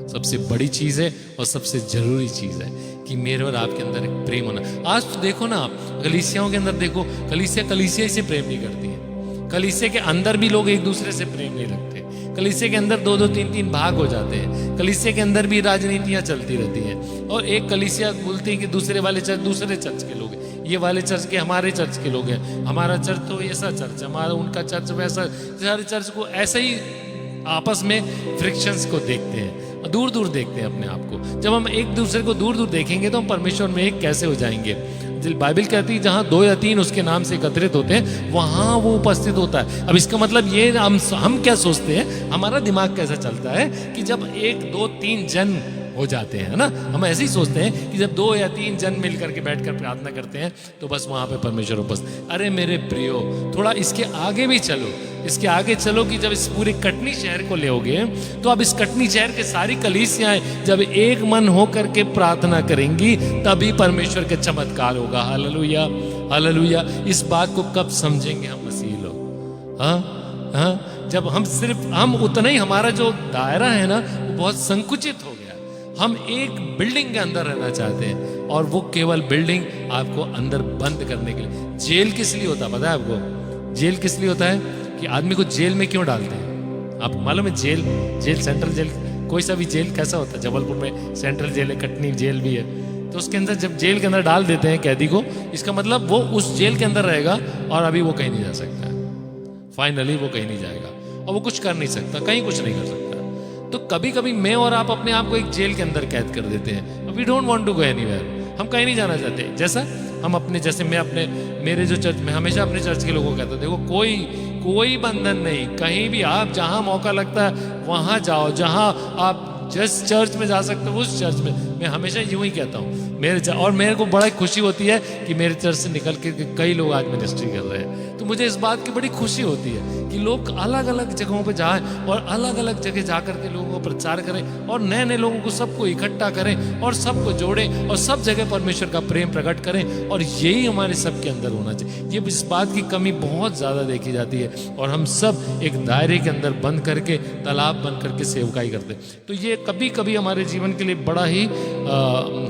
सबसे बड़ी चीज है और सबसे जरूरी चीज है कि मेरे और आपके अंदर एक प्रेम होना। आज तो देखो ना, आप कलीसियाओं के अंदर देखो, कलीसिया से प्रेम नहीं करती है। कलीसिया के अंदर भी लोग एक दूसरे से प्रेम नहीं रखते। कलीसिया के अंदर 2-2, 3-3 भाग हो जाते हैं। कलीसिया के अंदर भी राजनीतियां चलती रहती हैं। और एक कलीसिया बोलती है कि दूसरे वाले चर्च दूसरे चर्च के लोग हैं, ये वाले चर्च के हमारे चर्च के लोग हैं, हमारा चर्च तो ऐसा चर्च, हमारा उनका चर्च वैसा। सारे चर्च को ऐसे ही आपस में फ्रिक्शंस को देखते हैं, दूर दूर देखते हैं अपने आप को। जब हम एक दूसरे को दूर दूर देखेंगे तो हम परमेश्वर में एक कैसे हो जाएंगे। बाइबल कहती है जहां 2 या 3 उसके नाम से एकत्रित होते हैं वहां वो उपस्थित होता है। अब इसका मतलब ये हम क्या सोचते हैं, हमारा दिमाग कैसा चलता है कि जब 1, 2, 3 जन हो जाते हैं ना, हम ऐसे ही सोचते हैं कि जब 2 या 3 जन मिलकर के बैठकर प्रार्थना करते हैं तो बस वहां पे परमेश्वर उपस्थित। अरे मेरे प्रियो, थोड़ा इसके आगे भी चलो, इसके आगे चलो कि जब इस पूरे कटनी शहर को लेओगे तो अब इस कटनी शहर के सारी कलीसियाएं जब एक मन होकर के प्रार्थना करेंगी तभी परमेश्वर के चमत्कार होगा। Hallelujah, hallelujah. इस बात को कब समझेंगे हम मसीह लोग? हाँ, जब हम उतना ही, हमारा जो दायरा है ना वो बहुत संकुचित हो गया। हम एक बिल्डिंग के अंदर रहना चाहते हैं और वो केवल बिल्डिंग आपको अंदर बंद करने के लिए। जेल किस लिए होता है पता है आपको? जेल किस लिए होता है कि आदमी को जेल में क्यों डालते हैं? आपको मालूम है? जेल सेंट्रल जेल, कोई सा भी जेल कैसा होता है? जबलपुर में सेंट्रल जेल है, कटनी जेल भी है। तो उसके अंदर जब जेल के अंदर डाल देते हैं कैदी को, इसका मतलब वो उस जेल के अंदर रहेगा और अभी वो कहीं नहीं जा सकता। फाइनली वो कहीं नहीं जाएगा और वो कुछ कर नहीं सकता, कहीं कुछ नहीं कर सकता। तो कभी कभी मैं और आप अपने आप को एक जेल के अंदर कैद कर देते हैं। We don't want to go anywhere, हम कहीं नहीं जाना चाहते। जैसा हम अपने, जैसे मैं अपने, मेरे जो चर्च में हमेशा अपने चर्च के लोगों को कहता हूं, देखो कोई बंधन नहीं, कहीं भी आप जहां मौका लगता है वहां जाओ, जहां आप जिस चर्च में जा सकते हो उस चर्च में। मैं हमेशा यूं ही कहता हूँ और मेरे को बड़ा खुशी होती है कि मेरे चर्च से निकल के कई लोग आज मिनिस्ट्री कर रहे हैं। तो मुझे इस बात की बड़ी खुशी होती है कि लोग अलग अलग जगहों पे जाएं और अलग अलग जगह जा करके लोगों को प्रचार करें और नए नए लोगों को सबको इकट्ठा करें और सबको जोड़ें और सब जगह परमेश्वर का प्रेम प्रकट करें। और यही हमारे सबके अंदर होना चाहिए। ये इस बात की कमी बहुत ज़्यादा देखी जाती है और हम सब एक दायरे के अंदर बंद करके, तालाब बंद करके सेवकाई करते हैं। तो ये कभी कभी हमारे जीवन के लिए बड़ा ही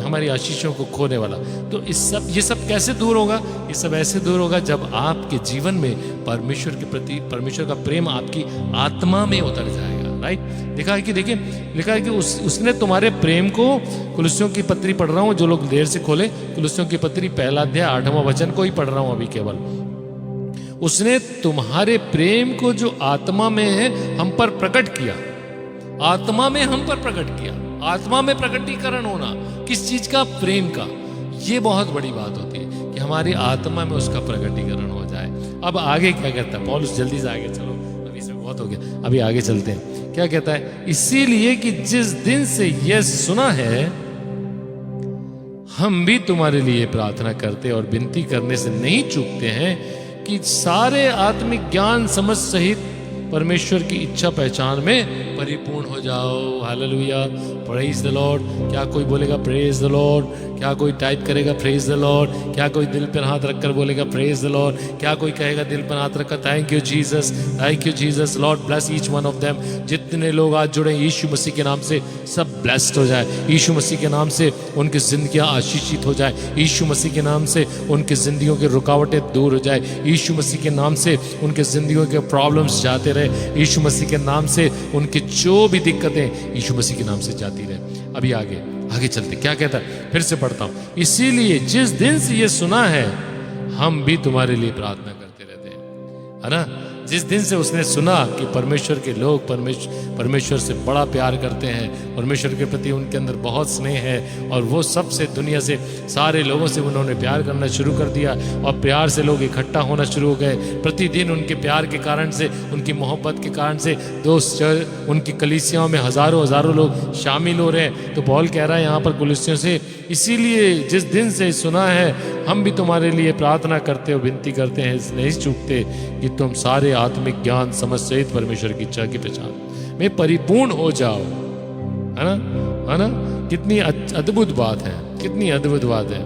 हमारी आशीषों को खोने वाला। तो ये सब कैसे दूर होगा? ये सब ऐसे दूर होगा जब आपके जीवन में परमेश्वर के प्रति परमेश्वर का प्रेम आपकी आत्मा में उतर जाएगा। राइट? लिखा है कि देखिए, लिखा है कि उसने तुम्हारे प्रेम को, कुलुस्सियों की पत्री पढ़ रहा हूं, जो लोग देर से खोले, कुलुस्सियों की पत्री 1 अध्याय 8वां वचन को ही पढ़ रहा हूं अभी केवल। उसने तुम्हारे प्रेम को जो आत्मा में है हम पर प्रकट किया। आत्मा में हम पर प्रकट किया। आत्मा में प्रकटीकरण होना किस चीज का? प्रेम का। ये बहुत बड़ी बात होती है कि हमारी आत्मा में उसका प्रकटीकरण हो जाए। अब आगे क्या कहता है पौलुस? जल्दी से आगे चलो, अभी से बहुत हो गया, अभी आगे चलते हैं। क्या कहता है? इसीलिए कि जिस दिन से यह सुना है हम भी तुम्हारे लिए प्रार्थना करते और विनती करने से नहीं चूकते हैं कि सारे आत्मिक ज्ञान समझ सहित परमेश्वर की इच्छा पहचान में परिपूर्ण हो जाओ। Hallelujah, praise the Lord. क्या कोई बोलेगा प्रेज द लॉर्ड? क्या कोई टाइप करेगा प्रेज द लॉर्ड? क्या कोई दिल पर हाथ रखकर बोलेगा प्रेज द लॉर्ड? क्या कोई कहेगा दिल पर हाथ रखकर thank you Jesus, thank you Jesus, Lord bless each one of them. जितने लोग आज जुड़े यीशु मसीह के नाम से सब ब्लेस्ड हो जाए। यीशु मसीह के नाम से उनकी जिंदगियां आशीषित हो जाए। यीशु मसीह के नाम से उनकी जिंदगियों की रुकावटें दूर हो जाए। यीशु मसीह के नाम से उनके जिंदगियों के प्रॉब्लम्स जाते रहे। यीशु मसीह के नाम से उनकी जो भी दिक्कतें यीशु मसीह के नाम से जाती रहे। अभी आगे चलते क्या कहता है, फिर से पढ़ता हूं। इसीलिए जिस दिन से ये सुना है हम भी तुम्हारे लिए प्रार्थना करते रहते हैं, है ना। जिस दिन से उसने सुना कि परमेश्वर के लोग परमेश्वर से बड़ा प्यार करते हैं, परमेश्वर के प्रति उनके अंदर बहुत स्नेह है, और वो सबसे दुनिया से सारे लोगों से उन्होंने प्यार करना शुरू कर दिया, और प्यार से लोग इकट्ठा होना शुरू हो गए। प्रतिदिन उनके प्यार के कारण से, उनकी मोहब्बत के कारण से उनकी कलीसियाओं में हज़ारों लोग शामिल हो रहे हैं। तो पौल कह रहा है यहाँ पर कुलिसियों से, इसीलिए जिस दिन से सुना है हम भी तुम्हारे लिए प्रार्थना करते और विनती करते हैं, नहीं चूकते कि तुम सारे आत्मिक ज्ञान समझ सहित परमेश्वर की इच्छा की पहचान में परिपूर्ण हो जाओ। है ना। कितनी अद्भुत बात है, कितनी अद्भुत बात है।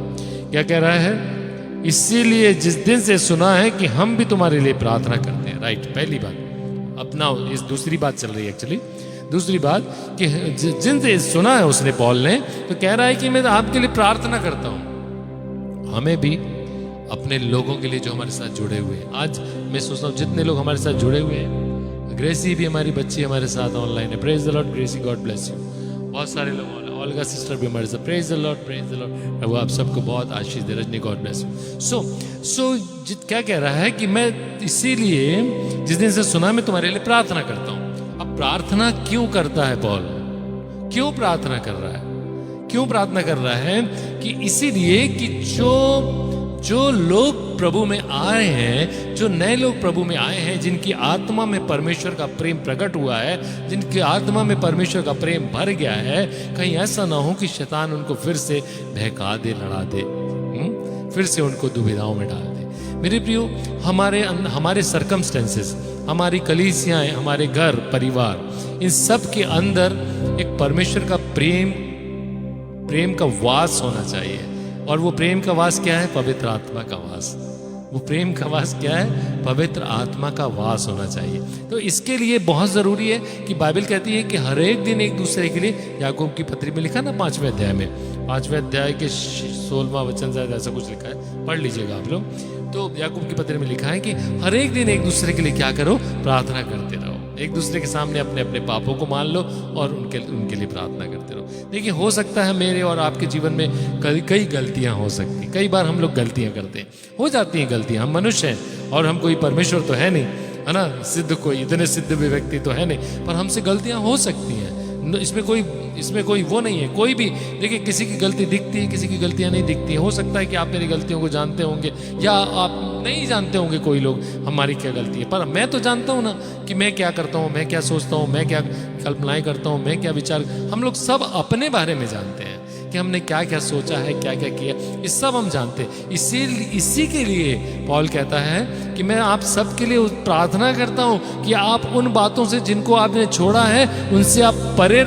क्या कह रहा है, इसीलिए जिस दिन से सुना है कि हम भी तुम्हारे लिए प्रार्थना करते हैं। राइट, पहली बात अपना, इस दूसरी बात चल रही है एक्चुअली। दूसरी बात कि जिन से सुना है उसने, पौल ने, तो कह रहा है कि मैं आपके लिए प्रार्थना करता हूं। हमें भी अपने लोगों के लिए जो हमारे साथ जुड़े हुए हैं, आज मैं सोचता हूँ जितने लोग हमारे साथ जुड़े हुए हैं, ग्रेसी भी हमारी बच्ची हमारे साथ ऑनलाइन है, praise the Lord Gracy, God bless you. बहुत सारे लोग, ओल्गा सिस्टर भी हमारे साथ, प्रेज द लॉर्ड। वो आप सबको बहुत आशीष दे, रजनी गॉड ब्लेस यू। सो क्या कह रहा है कि मैं इसीलिए जिस दिन से सुना मैं तुम्हारे लिए प्रार्थना करता हूँ। अब प्रार्थना क्यों करता है पौल, क्यों प्रार्थना कर रहा है, क्यों प्रार्थना कर रहा है, कि इसीलिए कि जो लोग प्रभु में आए हैं, जो नए लोग प्रभु में आए हैं, जिनकी आत्मा में परमेश्वर का प्रेम प्रकट हुआ है, जिनकी आत्मा में परमेश्वर का प्रेम भर गया है, कहीं ऐसा ना हो कि शैतान उनको फिर से बहका दे, लड़ा दे, फिर से उनको दुविधाओं में डाल दे। मेरे प्रियो, हमारे सर्कमस्टेंसेस, हमारी कलीसियाएं, हमारे घर परिवार, इन सब के अंदर एक परमेश्वर का प्रेम का वास होना चाहिए। और वो प्रेम का वास क्या है? पवित्र आत्मा का वास। वो प्रेम का वास क्या है? पवित्र आत्मा का वास होना चाहिए। तो इसके लिए बहुत जरूरी है कि बाइबल कहती है कि हर एक दिन एक दूसरे के लिए, याकूब की पत्री में लिखा ना 5वें अध्याय में, 5वें अध्याय के 16वां वचन शायद ऐसा कुछ लिखा है, पढ़ लीजिएगा आप लोग। तो याकूब की पत्री में लिखा है कि हर एक दिन एक दूसरे के लिए क्या करो? प्रार्थना करते रहो। एक दूसरे के सामने अपने अपने पापों को मान लो और उनके लिए प्रार्थना करते रहो। देखिए, हो सकता है मेरे और आपके जीवन में कई गलतियां हो सकती, कई बार हम लोग गलतियां करते हैं, हो जाती हैं गलतियां, हम मनुष्य हैं और हम कोई परमेश्वर तो है नहीं, है ना, सिद्ध कोई इतने सिद्ध भी व्यक्ति तो है नहीं, पर हमसे गलतियां हो सकती हैं। इसमें कोई वो नहीं है। कोई भी देखिए, किसी की गलती दिखती है, किसी की गलतियां नहीं दिखती। हो सकता है कि आप मेरी गलतियों को जानते होंगे या आप नहीं जानते होंगे, कोई लोग हमारी क्या गलती है, पर मैं तो जानता हूं ना कि मैं क्या करता हूं, मैं क्या सोचता हूं, मैं क्या कल्पनाएं करता हूं, मैं क्या विचार। हम लोग सब अपने बारे में जानते हैं कि हमने क्या क्या सोचा है, क्या क्या किया, ये सब हम जानते हैं। इसी के लिए पौल कहता है कि मैं आप सबके लिए प्रार्थना करता हूं कि आप उन बातों से जिनको आपने छोड़ा है उनसे आप परे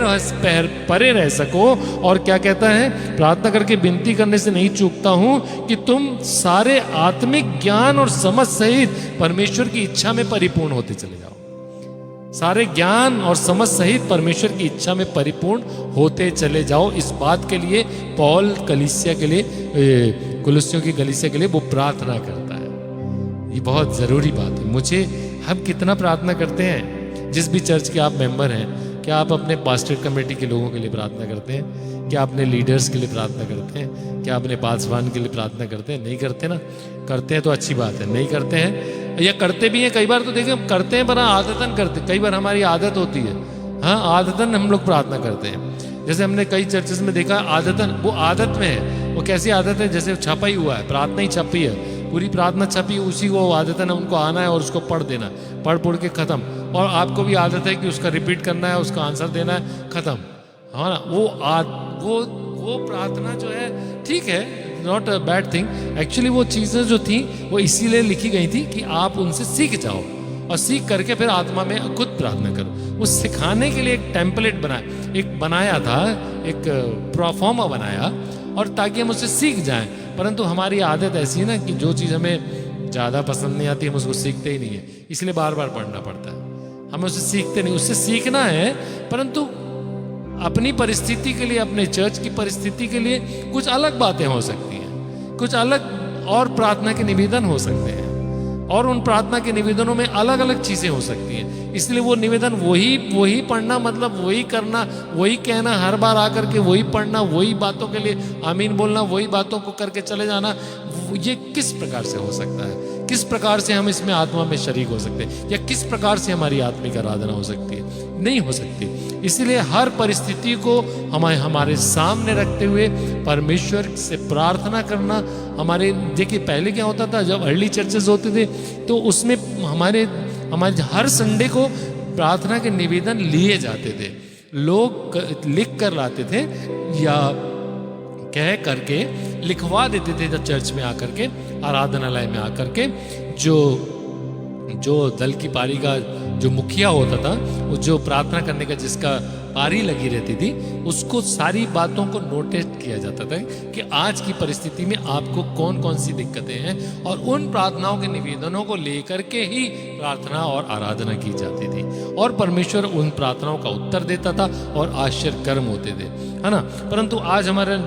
रह सको। और क्या कहता है? प्रार्थना करके विनती करने से नहीं चूकता हूं कि तुम सारे आत्मिक ज्ञान और समझ सहित परमेश्वर की इच्छा में परिपूर्ण होते चले जाओ। सारे ज्ञान और समझ सहित परमेश्वर की इच्छा में परिपूर्ण होते चले जाओ। इस बात के लिए पौल कलीसिया के लिए, कुलिसियों की कलीसिया के लिए वो प्रार्थना करता है। ये बहुत जरूरी बात है। हम कितना प्रार्थना करते हैं? जिस भी चर्च के आप मेंबर हैं, क्या आप अपने पास्टर कमेटी के लोगों के लिए प्रार्थना करते हैं? क्या अपने लीडर्स के लिए प्रार्थना करते हैं? क्या अपने पासवान के लिए प्रार्थना करते हैं? नहीं करते ना। करते हैं तो अच्छी बात है, नहीं करते हैं या करते भी हैं कई बार तो देखिए हम करते हैं पर आदतन करते, कई बार हमारी आदत होती है, हाँ आदतन हम लोग प्रार्थना करते हैं। जैसे हमने कई चर्चेस में देखा आदतन, वो आदत में है। वो कैसी आदत है? जैसे छपा ही हुआ है, प्रार्थना ही छपी है, पूरी प्रार्थना छपी, उसी को आदतन उनको आना है और उसको पढ़ देना, पढ़ के खत्म। और आपको भी आदत है कि उसका रिपीट करना है, उसका आंसर देना है, खत्म, हाँ ना। वो प्रार्थना जो है ठीक है, not a bad thing. Actually वो चीज़ें जो थी वो इसीलिए लिखी गई थी कि आप उनसे सीख जाओ और सीख करके फिर आत्मा में खुद प्रार्थना करो। वो सिखाने के लिए एक टेम्पलेट बनाया था, एक प्रोफॉर्मा बनाया, और ताकि हम उससे सीख जाएं। परंतु हमारी आदत ऐसी है ना कि जो चीज़ हमें ज़्यादा पसंद नहीं आती हम उसको सीखते ही नहीं है, इसलिए बार बार पढ़ना पड़ता है। हमें उससे सीखते नहीं, उससे सीखना है, परंतु अपनी परिस्थिति के लिए, अपने चर्च की परिस्थिति के लिए कुछ अलग बातें हो सकती हैं, कुछ अलग और प्रार्थना के निवेदन हो सकते हैं। और उन प्रार्थना के निवेदनों में अलग अलग चीजें हो सकती हैं। इसलिए वो निवेदन वही पढ़ना, मतलब वही करना, वही कहना, हर बार आकर के वही पढ़ना, वही बातों के लिए आमीन बोलना, वही बातों को करके चले जाना, ये किस प्रकार से हो सकता है? किस प्रकार से हम इसमें आत्मा में शरीक हो सकते हैं, या किस प्रकार से हमारी आत्मिक आराधना हो सकती है? नहीं हो सकती। इसलिए हर परिस्थिति को हमारे सामने रखते हुए परमेश्वर से प्रार्थना करना। हमारे देखिए पहले क्या होता था, जब अर्ली चर्चेस होते थे तो उसमें हमारे हर संडे को प्रार्थना के निवेदन लिए जाते थे। लोग लिख कर लाते थे या कह करके लिखवा देते थे, जब चर्च में आकर के, आराधनालय में आकर के, जो दल की पारी का जो मुखिया होता था, वो जो प्रार्थना करने का जिसका पारी लगी रहती थी, उसको सारी बातों को नोटिस किया जाता था कि आज की परिस्थिति में आपको कौन कौन सी दिक्कतें हैं, और उन प्रार्थनाओं के निवेदनों को लेकर के ही प्रार्थना और आराधना की जाती थी, और परमेश्वर उन प्रार्थनाओं का उत्तर देता था और आश्चर्य कर्म होते थे, है ना। परंतु आज हमारे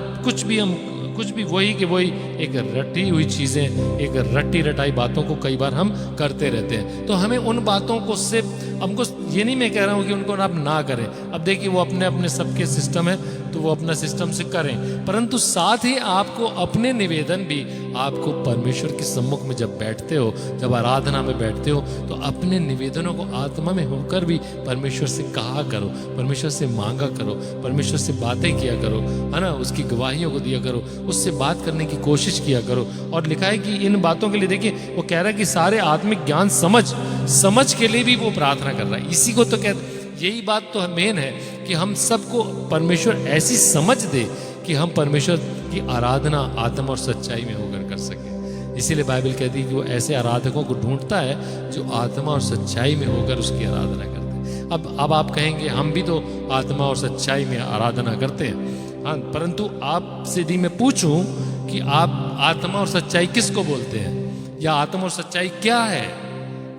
कुछ भी वही कि वही एक रटी हुई चीजें, एक रटी रटाई बातों को कई बार हम करते रहते हैं। तो हमें उन बातों को से हमको, ये नहीं मैं कह रहा हूँ कि उनको आप ना करें, अब देखिए वो अपने अपने सबके सिस्टम है तो वो अपना सिस्टम से करें, परंतु साथ ही आपको अपने निवेदन भी, आपको परमेश्वर के सम्मुख में जब बैठते हो, जब आराधना में बैठते हो, तो अपने निवेदनों को आत्मा में होकर भी परमेश्वर से कहा करो, परमेश्वर से मांगा करो, परमेश्वर से बातें किया करो, है ना, उसकी गवाहियों को दिया करो, उससे बात करने की कोशिश किया करो। और लिखा है कि इन बातों के लिए, देखिए वो कह रहा है कि सारे आत्मिक ज्ञान समझ के लिए भी वो प्रार्थना कर रहा है। इसी को तो कहते, यही बात तो मेन है कि हम सबको परमेश्वर ऐसी समझ दे कि हम परमेश्वर की आराधना आत्मा और सच्चाई में होकर कर सके। इसीलिए बाइबल कहती है कि वो ऐसे आराधकों को ढूंढता है जो आत्मा और सच्चाई में होकर उसकी आराधना करते हैं। अब आप कहेंगे हम भी तो आत्मा और सच्चाई में आराधना करते हैं, हाँ, परंतु आपसे यदि मैं पूछूं कि आप आत्मा और सच्चाई किसको बोलते हैं, या आत्मा और सच्चाई क्या है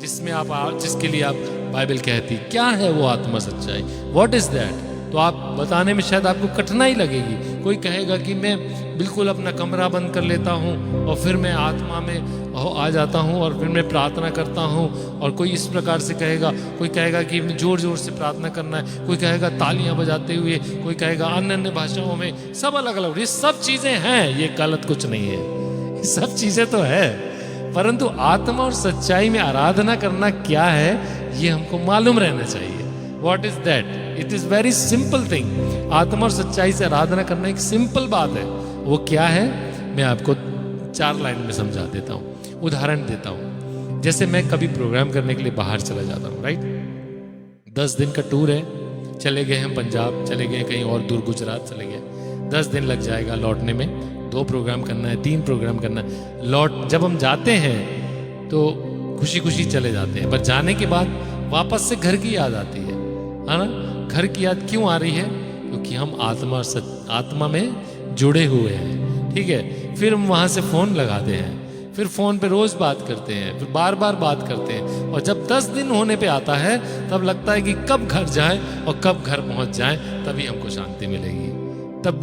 जिसके लिए आप बाइबल कहती, क्या है वो आत्मा सच्चाई, व्हाट इज दैट? तो आप बताने में शायद आपको कठिनाई लगेगी। कोई कहेगा कि मैं बिल्कुल अपना कमरा बंद कर लेता हूँ और फिर मैं आत्मा में आ जाता हूँ और फिर मैं प्रार्थना करता हूँ, और कोई इस प्रकार से कहेगा, कोई कहेगा कि जोर जोर से प्रार्थना करना है, कोई कहेगा तालियां बजाते हुए, कोई कहेगा अन्य अन्य भाषाओं में, सब अलग अलग। ये सब चीज़ें हैं, ये गलत कुछ नहीं है, ये सब चीज़ें तो है, परंतु आत्मा और सच्चाई में आराधना करना क्या है ये हमको मालूम रहना चाहिए। What is that? It is very simple thing. आत्मा और सच्चाई से आराधना करना एक सिंपल बात है। वो क्या है मैं आपको 4 लाइन में समझा देता हूँ, उदाहरण देता हूँ। जैसे मैं कभी प्रोग्राम करने के लिए बाहर चला जाता हूँ, राइट, 10 दिन का टूर है, चले गए हम पंजाब, चले गए कहीं और दूर, गुजरात चले गए, 10 दिन लग जाएगा लौटने में, 2 प्रोग्राम करना है, 3 प्रोग्राम करना है। जब हम जाते हैं तो खुशी खुशी चले जाते हैं, पर जाने के बाद वापस से घर की याद आती है ना। घर की याद क्यों आ रही है? क्योंकि हम आत्मा में जुड़े हुए हैं, ठीक है। फिर हम वहाँ से फ़ोन लगाते हैं, फिर फ़ोन पे रोज़ बात करते हैं, फिर बार बार बात करते हैं, और जब 10 दिन होने पे आता है तब लगता है कि कब घर जाएं और कब घर पहुँच जाएं, तभी हमको शांति मिलेगी,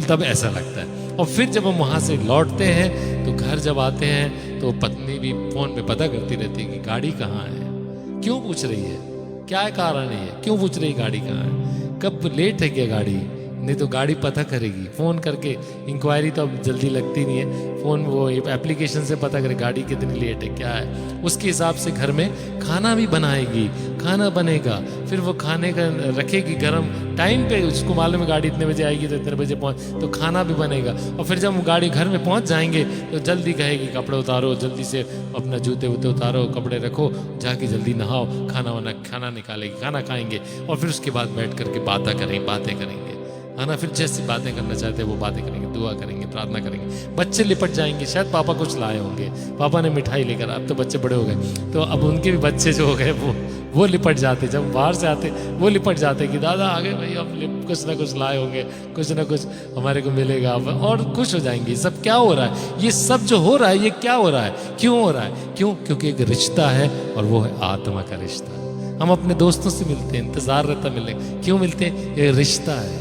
तब ऐसा लगता है। और फिर जब हम वहाँ से लौटते हैं तो घर जब आते हैं तो पत्नी भी फ़ोन पे पता करती रहती है कि गाड़ी कहाँ है, क्यों पूछ रही है, क्या कारण है, क्यों पूछ रही गाड़ी कहाँ है, कब लेट है क्या गाड़ी, नहीं तो गाड़ी पता करेगी फ़ोन करके। इंक्वायरी तो अब जल्दी लगती नहीं है, फ़ोन वो एप्लीकेशन से पता करे गाड़ी कितनी लेट है, क्या है, उसके हिसाब से घर में खाना भी बनाएगी, खाना बनेगा, फिर वो खाने का रखेगी गरम टाइम पे, उसको मालूम है गाड़ी इतने बजे आएगी तो इतने बजे पहुँच, तो खाना भी बनेगा। और फिर जब वो गाड़ी घर में पहुँच जाएंगे तो जल्दी कहेगी कपड़े उतारो, जल्दी से अपना जूते वूते उतारो, कपड़े रखो, जाके जल्दी नहाओ, खाना निकालेगी, खाना खाएंगे, और फिर उसके बाद बैठ करके बातें करेंगे, है ना। फिर जैसी बातें करना चाहते हैं वो बातें करेंगे, दुआ करेंगे, प्रार्थना करेंगे। बच्चे लिपट जाएंगे, शायद पापा कुछ लाए होंगे, पापा ने मिठाई लेकर, अब तो बच्चे बड़े हो गए तो अब उनके भी बच्चे जो हो गए वो लिपट जाते, जब बाहर से आते वो लिपट जाते कि दादा आ गए भाई, हम कुछ ना कुछ लाए होंगे, कुछ ना कुछ हमारे को मिलेगा, और खुश हो जाएंगे। सब क्या हो रहा है, ये सब जो हो रहा है ये क्या हो रहा है, क्यों हो रहा है? क्योंकि एक रिश्ता है, और वो है आत्मा का रिश्ता। हम अपने दोस्तों से मिलते हैं, इंतजार रहता मिलने, क्यों मिलते हैं? ये रिश्ता है,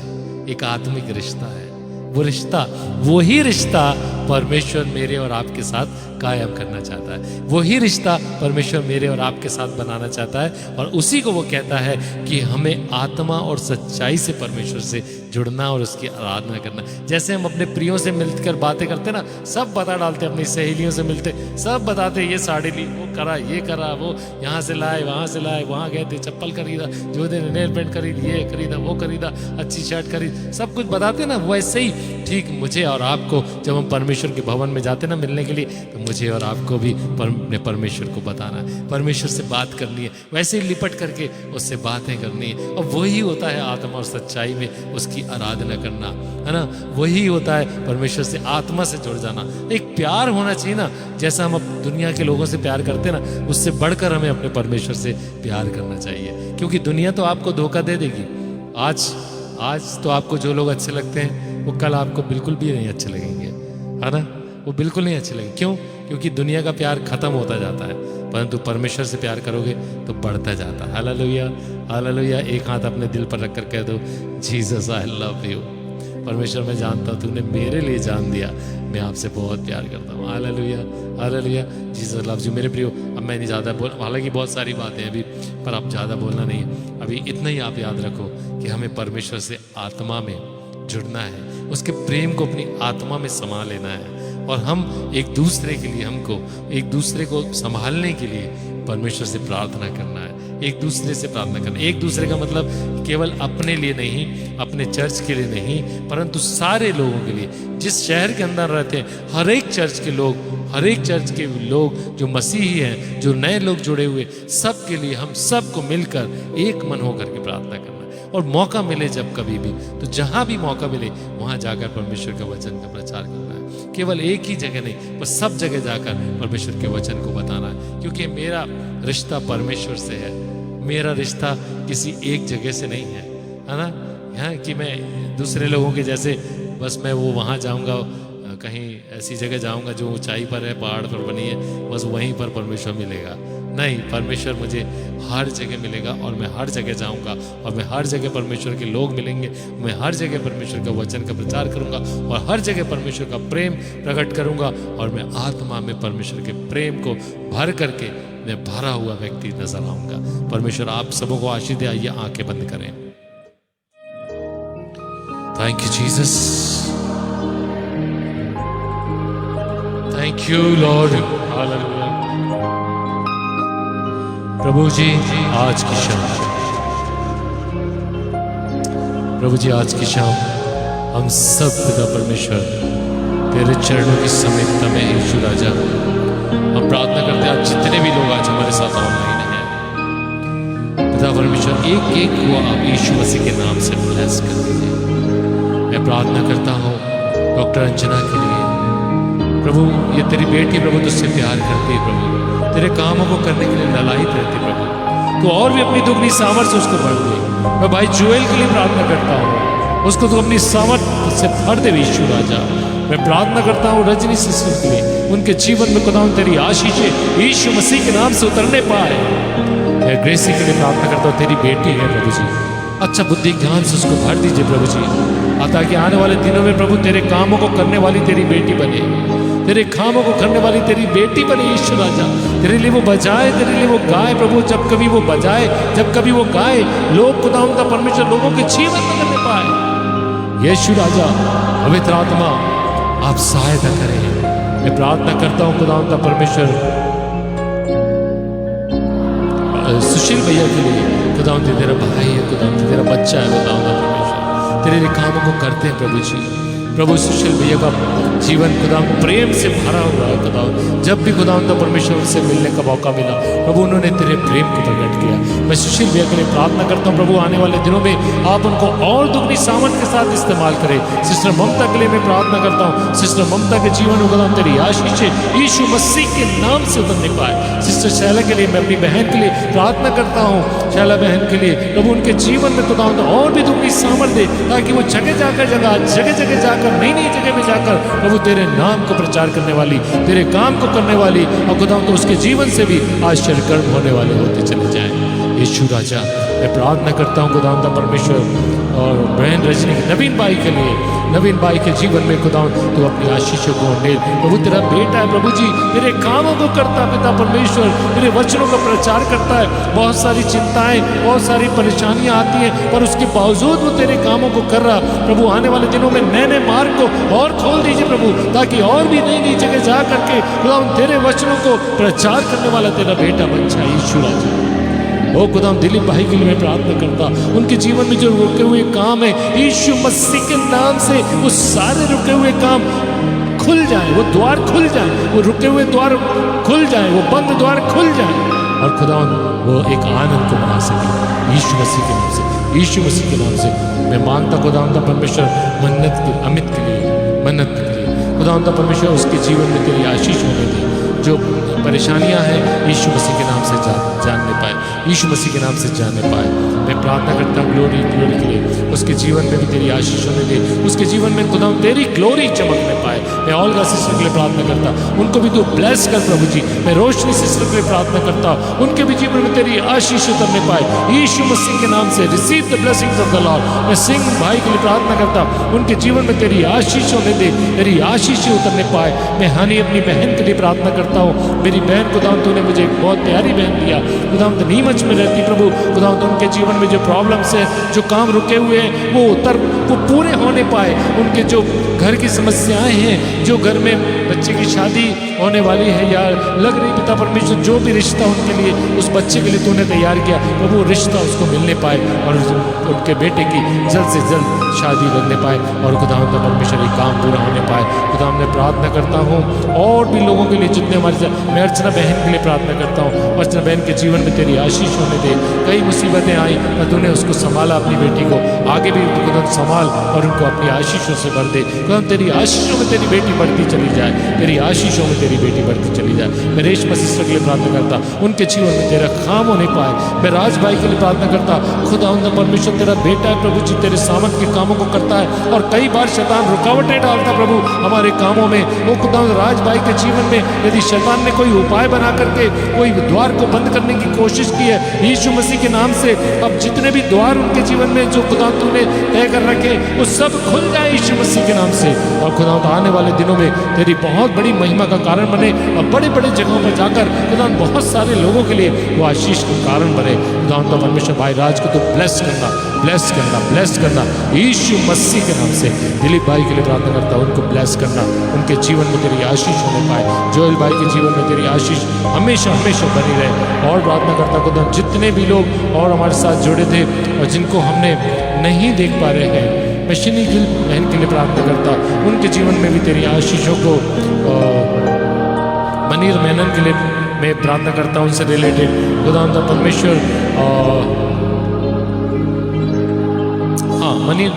एक आत्मिक रिश्ता है। वो रिश्ता, वही रिश्ता परमेश्वर मेरे और आपके साथ कायम करना चाहता है। वही रिश्ता परमेश्वर मेरे और आपके साथ बनाना चाहता है, और उसी को वो कहता है कि हमें आत्मा और सच्चाई से परमेश्वर से जुड़ना और उसकी आराधना करना। जैसे हम अपने प्रियों से मिलकर बातें करते ना, सब बता डालते, अपनी सहेलियों से मिलते सब बताते, ये साड़ी ली, वो करा, ये करा, वो यहाँ से लाए, वहाँ से लाए, वहाँ गए थे, चप्पल खरीदा, जो दिन नेल पेंट खरीद, ये खरीदा, वो खरीदा, अच्छी शर्ट खरीद, सब कुछ बताते ना। वैसे ही ठीक मुझे और आपको जब हम परमेश्वर के भवन में जाते ना मिलने के लिए, तो मुझे और आपको भी अपने परमेश्वर को बताना है, परमेश्वर से बात करनी है, वैसे ही लिपट करके उससे बातें करनी है। और वही होता है आत्मा और सच्चाई में उसकी आराधना करना, है ना। वही होता है परमेश्वर से आत्मा से जुड़ जाना। एक प्यार होना चाहिए ना, जैसा हम अब दुनिया के लोगों से प्यार करते ना, उससे बढ़कर हमें अपने परमेश्वर से प्यार करना चाहिए। क्योंकि दुनिया तो आपको धोखा दे देगी। आज तो आपको जो लोग अच्छे लगते हैं वो कल आपको बिल्कुल भी नहीं अच्छे लगेंगे, है ना। वो बिल्कुल नहीं अच्छे लगेंगे। क्यों? क्योंकि दुनिया का प्यार खत्म होता जाता है, परंतु परमेश्वर से प्यार करोगे तो बढ़ता जाता है। Hallelujah, hallelujah. एक हाथ अपने दिल पर रखकर कह दो, जीसस आई लव यू। परमेश्वर मैं जानता हूँ तूने मेरे लिए जान दिया, मैं आपसे बहुत प्यार करता हूँ। Hallelujah, hallelujah. Jesus loves you. मेरे प्रियो, अब मैं नहीं ज़्यादा बोल, हालांकि बहुत सारी बातें हैं अभी, पर अब ज़्यादा बोलना नहीं। अभी इतना ही आप याद रखो कि हमें परमेश्वर से आत्मा में जुड़ना है, उसके प्रेम को अपनी आत्मा में समा लेना है, और हम एक दूसरे के लिए, हमको एक दूसरे को संभालने के लिए परमेश्वर से प्रार्थना करना है, एक दूसरे से प्रार्थना करना। एक दूसरे का मतलब केवल अपने लिए नहीं, अपने चर्च के लिए नहीं, परंतु सारे लोगों के लिए। जिस शहर के अंदर रहते हैं, हर एक चर्च के लोग, हर एक चर्च के लोग जो मसीही हैं, जो नए लोग जुड़े हुए, सब के लिए हम सबको मिलकर एक मन होकर के प्रार्थना करना। और मौका मिले जब कभी भी, तो जहाँ भी मौका मिले वहाँ जाकर परमेश्वर के वचन का प्रचार करना है। केवल एक ही जगह नहीं, पर सब जगह जाकर परमेश्वर के वचन को बताना है। क्योंकि मेरा रिश्ता परमेश्वर से है, मेरा रिश्ता किसी एक जगह से नहीं है ना। यहाँ कि मैं दूसरे लोगों के जैसे बस मैं वो वहाँ जाऊँगा, कहीं ऐसी जगह जाऊँगा जो ऊंचाई पर है, पहाड़ पर बनी है, बस वहीं पर परमेश्वर मिलेगा। नहीं, परमेश्वर मुझे हर जगह मिलेगा, और मैं हर जगह जाऊंगा, और मैं हर जगह परमेश्वर के लोग मिलेंगे, मैं हर जगह परमेश्वर का वचन का प्रचार करूंगा, और हर जगह परमेश्वर का प्रेम प्रकट करूंगा, और मैं आत्मा में परमेश्वर के प्रेम को भर करके मैं भरा हुआ व्यक्ति नजर आऊंगा। परमेश्वर आप सबों को आशीष दे। आइए आंखें बंद करें। Thank you Jesus, thank you lord. Hallelujah. प्रभु जी आज की शाम, प्रभु जी आज की शाम हम सब पिता परमेश्वर तेरे चरणों की समीपता में यीशु राजा हम प्रार्थना करते हैं। आज जितने भी लोग आज हमारे साथ ऑनलाइन हैं, पिता परमेश्वर एक एक को आप यीशु मसीह के नाम से ब्लेस कर दीजिए। मैं प्रार्थना करता हूँ डॉक्टर अंजना के लिए। प्रभु ये तेरी बेटी प्रभु तुझसे प्यार करती है, प्रभु तेरे कामों को करने के लिए ललायित रहती प्रभु, तो और भी अपनी दुगनी सामर्थ्य उसको भर दे। मैं भाई जुएल के लिए प्रार्थना करता हूँ, उसको तो अपनी सामर्थ्य से भर दे यीशु राजा। मैं प्रार्थना करता हूँ रजनी सिस्टर के लिए, उनके जीवन में खुदा तेरी आशीषें यीशु मसीह के नाम से उतरने पाए। मैं ग्रेसी के लिए प्रार्थना करता हूँ, तेरी बेटी है प्रभु जी, अच्छा बुद्धि ज्ञान से उसको भर दीजिए प्रभु जी, ताकि आने वाले दिनों में प्रभु तेरे कामों को करने वाली तेरी बेटी बने, तेरे कामों को करने वाली तेरी बेटी बने यीशु राजा। तेरे लिए वो बजाए, तेरे लिए वो गाए प्रभु, जब कभी वो बजाए, जब कभी वो गाए, लोग खुदा उनका परमेश्वर लोगों के जीवन में करने पाए। यीशु राजा पवित्र आत्मा आप सहायता करें। मैं प्रार्थना करता हूँ खुदा उनका परमेश्वर सुशील भैया के लिए, खुदा तेरा भाई है, खुदा तेरा बच्चा है, खुदा परमेश्वर तेरे लिए कामों को करते हैं प्रभु जी। प्रभु सुशील भैया का जीवन खुदा प्रेम से भरा हुआ है खुदा, जब भी खुदा उनका परमेश्वर से मिलने का मौका मिला प्रभु उन्होंने तेरे प्रेम को प्रकट किया। मैं सुशील भैया के लिए प्रार्थना करता हूँ प्रभु आने वाले दिनों में आप उनको और दुगनी सामर्थ के साथ इस्तेमाल करें। सिस्टर ममता के लिए मैं प्रार्थना करता हूँ, सिस्टर ममता के जीवन में खुदा तेरी आशीषें यीशु मसीह के नाम से उतरने पाए। सिस्टर शैला के लिए मैं अपनी बहन के लिए प्रार्थना करता हूँ, शैला बहन के लिए प्रभु उनके जीवन में खुदा और भी दुगनी सामर्थ दे, ताकि वो जगह जगह जाकर नई नई जगह में जाकर प्रभु तेरे नाम को प्रचार करने वाली, तेरे काम को करने वाली, और खुदा तो उसके जीवन से भी आश्चर्यकर्म होने वाले होते चले जाएं। यीशु राजा मैं प्रार्थना करता हूँ खुदा परमेश्वर और बहन रजनी नवीन भाई के लिए, नवीन भाई के जीवन में खुदा तू अपनी आशीषों को ढेर। प्रभु तेरा बेटा है प्रभु जी, तेरे कामों को करता है पिता परमेश्वर, तेरे वचनों का प्रचार करता है। बहुत सारी चिंताएं, बहुत सारी परेशानियां आती हैं, पर उसके बावजूद वो तेरे कामों को कर रहा। प्रभु आने वाले दिनों में नए नए मार्ग को और खोल दीजिए प्रभु, ताकि और भी नई नई जगह जा करके खुदा तेरे वचनों को प्रचार करने वाला तेरा बेटा बन जाए यीशु राजा। ओ खुदा दिलीप भाई के लिए मैं प्रार्थना करता, उनके जीवन में जो रुके हुए काम है यीशु मसीह के नाम से वो सारे रुके हुए काम खुल जाए, वो द्वार खुल जाए, वो रुके हुए द्वार खुल जाए, वो बंद द्वार खुल जाए, और खुदा वो एक आनंद को बना सके यीशु मसीह के नाम से, यीशु मसीह के नाम से मैं मांगता खुदा परमेश्वर मन्नत के अमित के लिए, मन्नत के लिए खुदा परमेश्वर उसके जीवन में तेरी आशीष होने दे। जो परेशानियां हैं यीशु मसीह के नाम से जानने पाए, यीशु मसीह के नाम से जानने पाए। मैं प्रार्थना करता हूँ ग्लोरी ग्लोरी के लिए, उसके जीवन में भी तेरी आशीष होने दे, उसके जीवन में खुदा तेरी ग्लोरी चमकने पाए। मैं ऑल्गा सिस्टर के लिए प्रार्थना करता, उनको भी तू ब्लेस कर प्रभु जी। मैं रोशनी सिस्टर के लिए प्रार्थना करता, उनके भी जीवन में तेरी आशीष उतरने पाए यीशु मसीह के नाम से। Receive the blessings of the Lord. मैं सिंह भाई के लिए प्रार्थना करता, उनके जीवन में तेरी आशीष होने दे, तेरी आशीष उतरने पाए। मैं हनी अपनी बहन के लिए प्रार्थना करता हूँ, मेरी बहन खुदा तूने मुझे एक बहुत प्यारी बहन दिया, खुदा नीमच में रहती प्रभु, खुदा उनके जीवन में जो प्रॉब्लम्स है, जो काम रुके हुए हैं वो पूरे होने पाए। उनके जो घर की समस्याएं हैं, जो घर में बच्चे की शादी होने वाली है या लग रही पिता परमेश्वर, जो भी रिश्ता उनके लिए उस बच्चे के लिए तूने तैयार किया प्रभु, रिश्ता उसको मिलने पाए और उनके बेटे की जल्द से जल्द शादी लगने पाए और खुदा परमेश्वर ये काम पूरा होने पाए। खुदा मैं प्रार्थना करता हूँ और भी लोगों के लिए जितने हमारे, मैं अर्चना बहन के लिए प्रार्थना करता हूँ, अर्चना बहन के जीवन में तेरी आशीष होने दे। कई मुसीबतें आई पर तूने उसको संभाला, अपनी बेटी को आगे भी खुदा संभाल और उनको अपनी आशीषों से भर दे। खुदा तेरी आशीषों में तेरी बेटी बढ़ती चली जाए, तेरी आशीषों में तेरी बेटी बढ़ती चली जाए। मैं रेशमा सिस्टर के लिए प्रार्थना करता, उनके जीवन में तेरा काम होने पाए। मैं राज भाई के लिए प्रार्थना करता, खुदा परमेश्वर तेरा बेटा है प्रभु जी, तेरे सामर्थ के कामों को करता है और कई बार शैतान रुकावटें डालता प्रभु हमारे कामों में। वो खुदा राज भाई के जीवन में यदि शैतान ने कोई उपाय बना करके कोई द्वार को बंद करने की कोशिश की है यीशु मसीह के नाम से, अब जितने भी द्वार उनके जीवन में जो खुदा तूने तय कर रखे वो सब खुल जाए यीशु मसीह के नाम से। और खुदा आने वाले दिनों में तेरी बहुत बड़ी महिमा का कारण बने और बड़े बड़े जगहों पर जाकर खुदा बहुत सारे लोगों के लिए वो आशीष का कारण बने। खुदा परमेश्वर भाई राज को तो ब्लेस करना, ब्लेस करना, ब्लेस करना यीशु मसीह के नाम से। दिलीप भाई के लिए प्रार्थना करता, उनको ब्लेस करना, उनके जीवन में तेरी आशीष होने पाए। जोएल भाई के जीवन में तेरी आशीष हमेशा हमेशा बनी रहे। और प्रार्थना करता खुदा जितने भी लोग और हमारे साथ जुड़े थे और जिनको हमने नहीं देख पा रहे हैं, मैं शिनी गिल बहन के लिए प्रार्थना करता, उनके जीवन में भी तेरी आशीषों को। मनीर मेनन के लिए मैं प्रार्थना करता हूँ, उनसे रिलेटेड खुदा परमेश्वर। हाँ, मनीर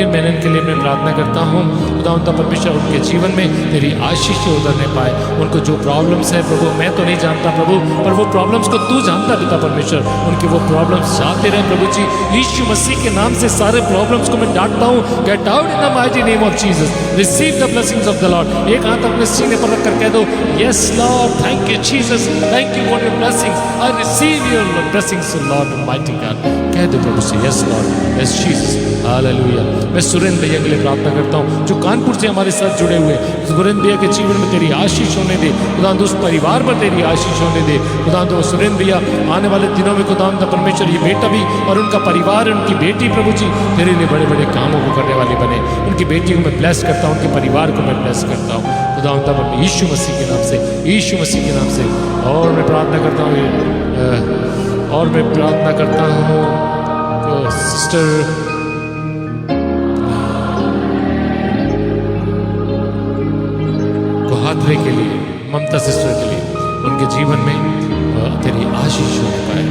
मेनन के लिए मैं प्रार्थना करता हूँ, खुदा परमेश्वर उनके जीवन में तेरी आशीष उतरने पाए। उनको जो प्रॉब्लम्स है प्रभु, मैं तो नहीं जानता प्रभु, पर वो प्रॉब्लम्स को तू जानता पिता परमेश्वर। उनके वो प्रॉब्लम्स जाते रहे प्रभु जी, यीशु मसीह के नाम से सारे प्रॉब्लम्स को मैं डांटता हूँ। Get out in the mighty name of Jesus, receive the blessings of the Lord. एक हाथ अपने सीने पर रखकर कह दो, yes Lord, thank you Jesus, thank you for your blessings, I receive your blessings Lord mighty God. कह दो प्रभु से, yes Lord, yes Jesus, hallelujah. मैं सुरेंद्र भैया के लिए प्रार्थना करता हूँ जो कानपुर से हमारे साथ जुड़े हुए। सुरेंद्र भैया के जीवन में तेरी आशीष होने दे खुदा, उस परिवार पर तेरी आशीष होने दे खुदा। सुरेंद्र भैया आने वाले दिनों में खुदा परमेश्वर ये बेटा भी और उनका परिवार, उनकी बेटी प्रभु जी तेरे लिए बड़े बड़े कामों को करने वाले बने। उनकी बेटी को मैं ब्लेस करता हूँ, उनके परिवार को मैं ब्लेस करता हूँ खुदा यीशु मसीह के नाम से, यीशु मसीह के नाम से। और मैं प्रार्थना करता हूँ सिस्टर हाथरे के लिए, ममता सिस्टर के लिए, उनके जीवन में तेरी आशीष होने पाए,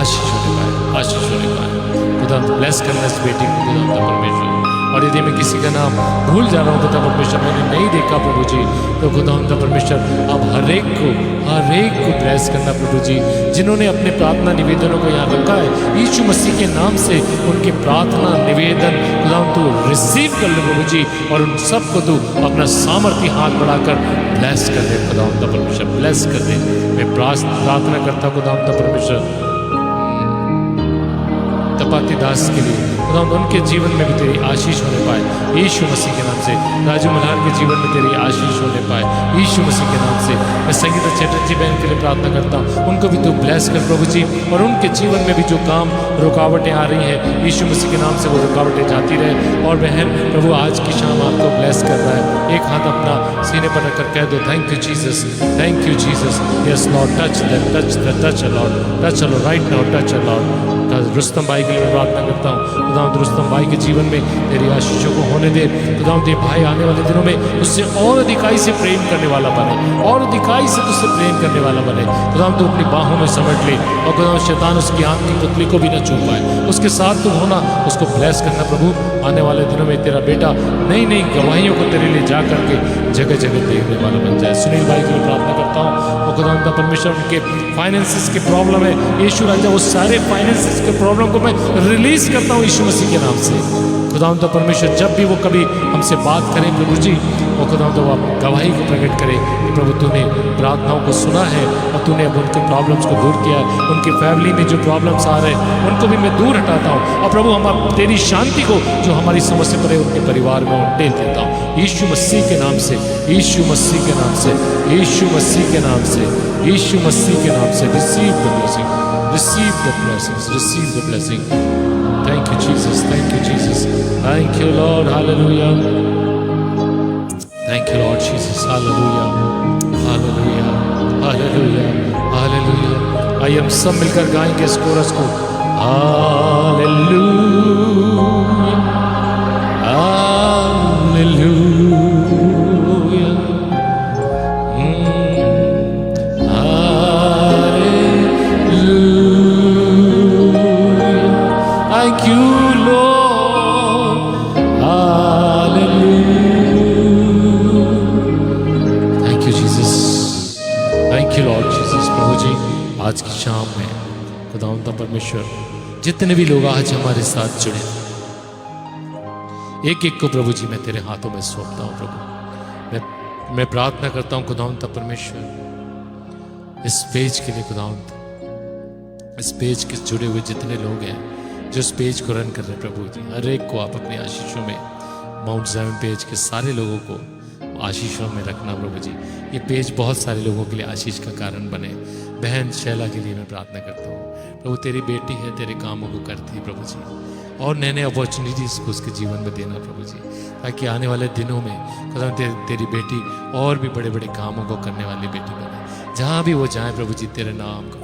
आशीष होने पाए, आशीष होने पाए। खुदा ब्लेस करना इस बेटी को खुदा परमेश्वर। और यदि मैं किसी का नाम भूल जा रहा हूँ खुदा परमेश्वर, मैंने नहीं देखा प्रभु जी, तो खुदा परमेश्वर अब हर एक को ब्लेस करना प्रभु जी, जिन्होंने अपने प्रार्थना निवेदनों को यहाँ रखा है यीशु मसीह के नाम से। उनके प्रार्थना निवेदन खुदा तू रिसीव कर ले प्रभु जी, और उन सबको तू अपना सामर्थ्य हाथ बढ़ाकर ब्लेस कर दे खुदा परमेश्वर, ब्लेस कर दे। मैं प्रार्थना करता खुदा परमेश्वर तपाती दास के लिए खुदावंद उनके जीवन में भी तेरी आशीष होने पाए यीशु मसीह के नाम से। राजू मल्हार के जीवन में तेरी आशीष होने पाए यीशु मसीह के नाम से। मैं संगीता चैटर्जी बहन के लिए प्रार्थना करता हूँ, उनको भी तू ब्लेस कर प्रभु जी, और उनके जीवन में भी जो काम रुकावटें आ रही हैं यीशु मसीह के नाम से वो रुकावटें जाती रहे। और बहन प्रभु आज की शाम आपको ब्लेस कर रहा है, एक हाथ अपना सीने पर रखकर कह दो thank you Jesus, thank you Jesus. Yes Lord, touch Lord, touch Lord right now, touch Lord. Rustam भाई के लिए मैं प्रार्थना करता हूँ, खुदावंद रुस्तम भाई के जीवन में तेरी आशीषों को होने दे। खुदावंद ये भाई आने वाले दिनों में उससे और अधिकाई से प्रेम करने वाला बने, और अधिकाई से तुझसे प्रेम करने वाला बने। खुदावंद तू अपनी बाहों में समेट ले, और खुदावंद शैतान उसकी आंख की पुतली को भी न छू पाए, उसके साथ तुम होना, उसको ब्लेस करना प्रभु। आने वाले दिनों में तेरा बेटा नई नई गवाहियों को तेरे लिए जा करके जगह जगह देखने वाला बन जाए। सुनील भाई के लिए प्रार्थना करता हूँ, और खुदावंद परमेश्वर उनके फाइनेंसिस की प्रॉब्लम है यीशु राजा, वो सारे फाइनेंसिस के प्रॉब्लम को मैं रिलीज करता हूँ यीशु मसीह के नाम से। खुदावंद परमेश्वर जब भी वो कभी हमसे बात करें प्रभु जी, और खुदावंद वो अपनी गवाही को प्रकट करे कि प्रभु तूने प्रार्थनाओं को सुना है और तूने अब उनके प्रॉब्लम्स को दूर किया है। उनकी फैमिली में जो प्रॉब्लम्स आ रहे हैं उनको भी मैं दूर हटाता हूँ, और प्रभु हम तेरी शांति को जो हमारी समस्या पर है उनके परिवार में उंडेल देता हूँ यीशु मसीह के नाम से, यीशु मसीह के नाम से, यीशु मसीह के नाम से, यीशु मसीह के नाम से। Receive the blessing, receive the blessings, receive the blessing. Thank you Jesus, thank you Jesus, thank you Lord, hallelujah, thank you Lord Jesus, hallelujah, hallelujah, hallelujah, hallelujah। आइए हम सब मिलकर गाएंगे इस कोरस को, hallelujah, hallelujah। Thank you, Lord. Hallelujah. Thank you, Jesus. Thank you, Lord Jesus. प्रभु जी आज की शाम में खुदावंद परमेश्वर जितने भी लोग आज हमारे साथ जुड़े, एक एक को प्रभु जी मैं तेरे हाथों में सौंपता हूँ प्रभु। मैं प्रार्थना करता हूँ खुदावंद परमेश्वर इस पेज के लिए, खुदावंद इस पेज के जुड़े हुए जितने लोग हैं जो इस पेज को रन कर रहे हैं प्रभु जी, हर एक को आप अपनी आशीषों में, माउंट ज़ायन पेज के सारे लोगों को आशीषों में रखना प्रभु जी। ये पेज बहुत सारे लोगों के लिए आशीष का कारण बने। बहन शैला के लिए मैं प्रार्थना करता हूँ प्रभु, तेरी बेटी है, तेरे कामों को करती है प्रभु जी, और नए नए अपॉर्चुनिटीज़ को उसके जीवन में देना प्रभु जी, ताकि आने वाले दिनों में खुदा तेरी बेटी और भी बड़े बड़े कामों को करने वाली बेटी बने। जहाँ भी वो जाए प्रभु जी तेरे नाम को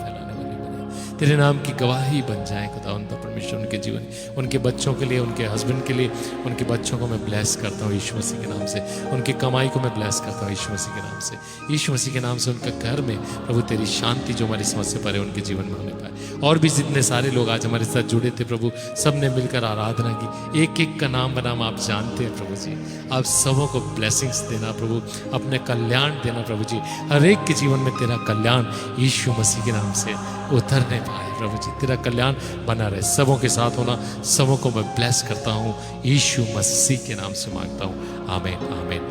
तेरे नाम की गवाही बन जाए खुदावंद परमेश्वर उनके जीवन, उनके बच्चों के लिए, उनके हस्बैंड के लिए, उनके बच्चों को मैं ब्लेस करता हूँ यीशु मसीह के नाम से। उनकी कमाई को मैं ब्लेस करता हूँ यीशु मसीह के नाम से, यीशु मसीह के नाम से। उनका घर में प्रभु तेरी शांति जो हमारी समस्या पर है उनके जीवन में होने पाए। और भी जितने सारे लोग आज हमारे साथ जुड़े थे प्रभु, सब ने मिलकर आराधना की, एक एक का नाम बनाम आप जानते हैं प्रभु जी। आप सबों को ब्लेसिंग्स देना प्रभु, अपने कल्याण देना प्रभु जी, हर एक के जीवन में तेरा कल्याण यीशु मसीह के नाम से उतरने पाए प्रभु जी, तेरा कल्याण बना रहे, सबों के साथ होना। सबों को मैं ब्लेस करता हूँ यीशु मसीह के नाम से मांगता हूँ, आमीन आमीन।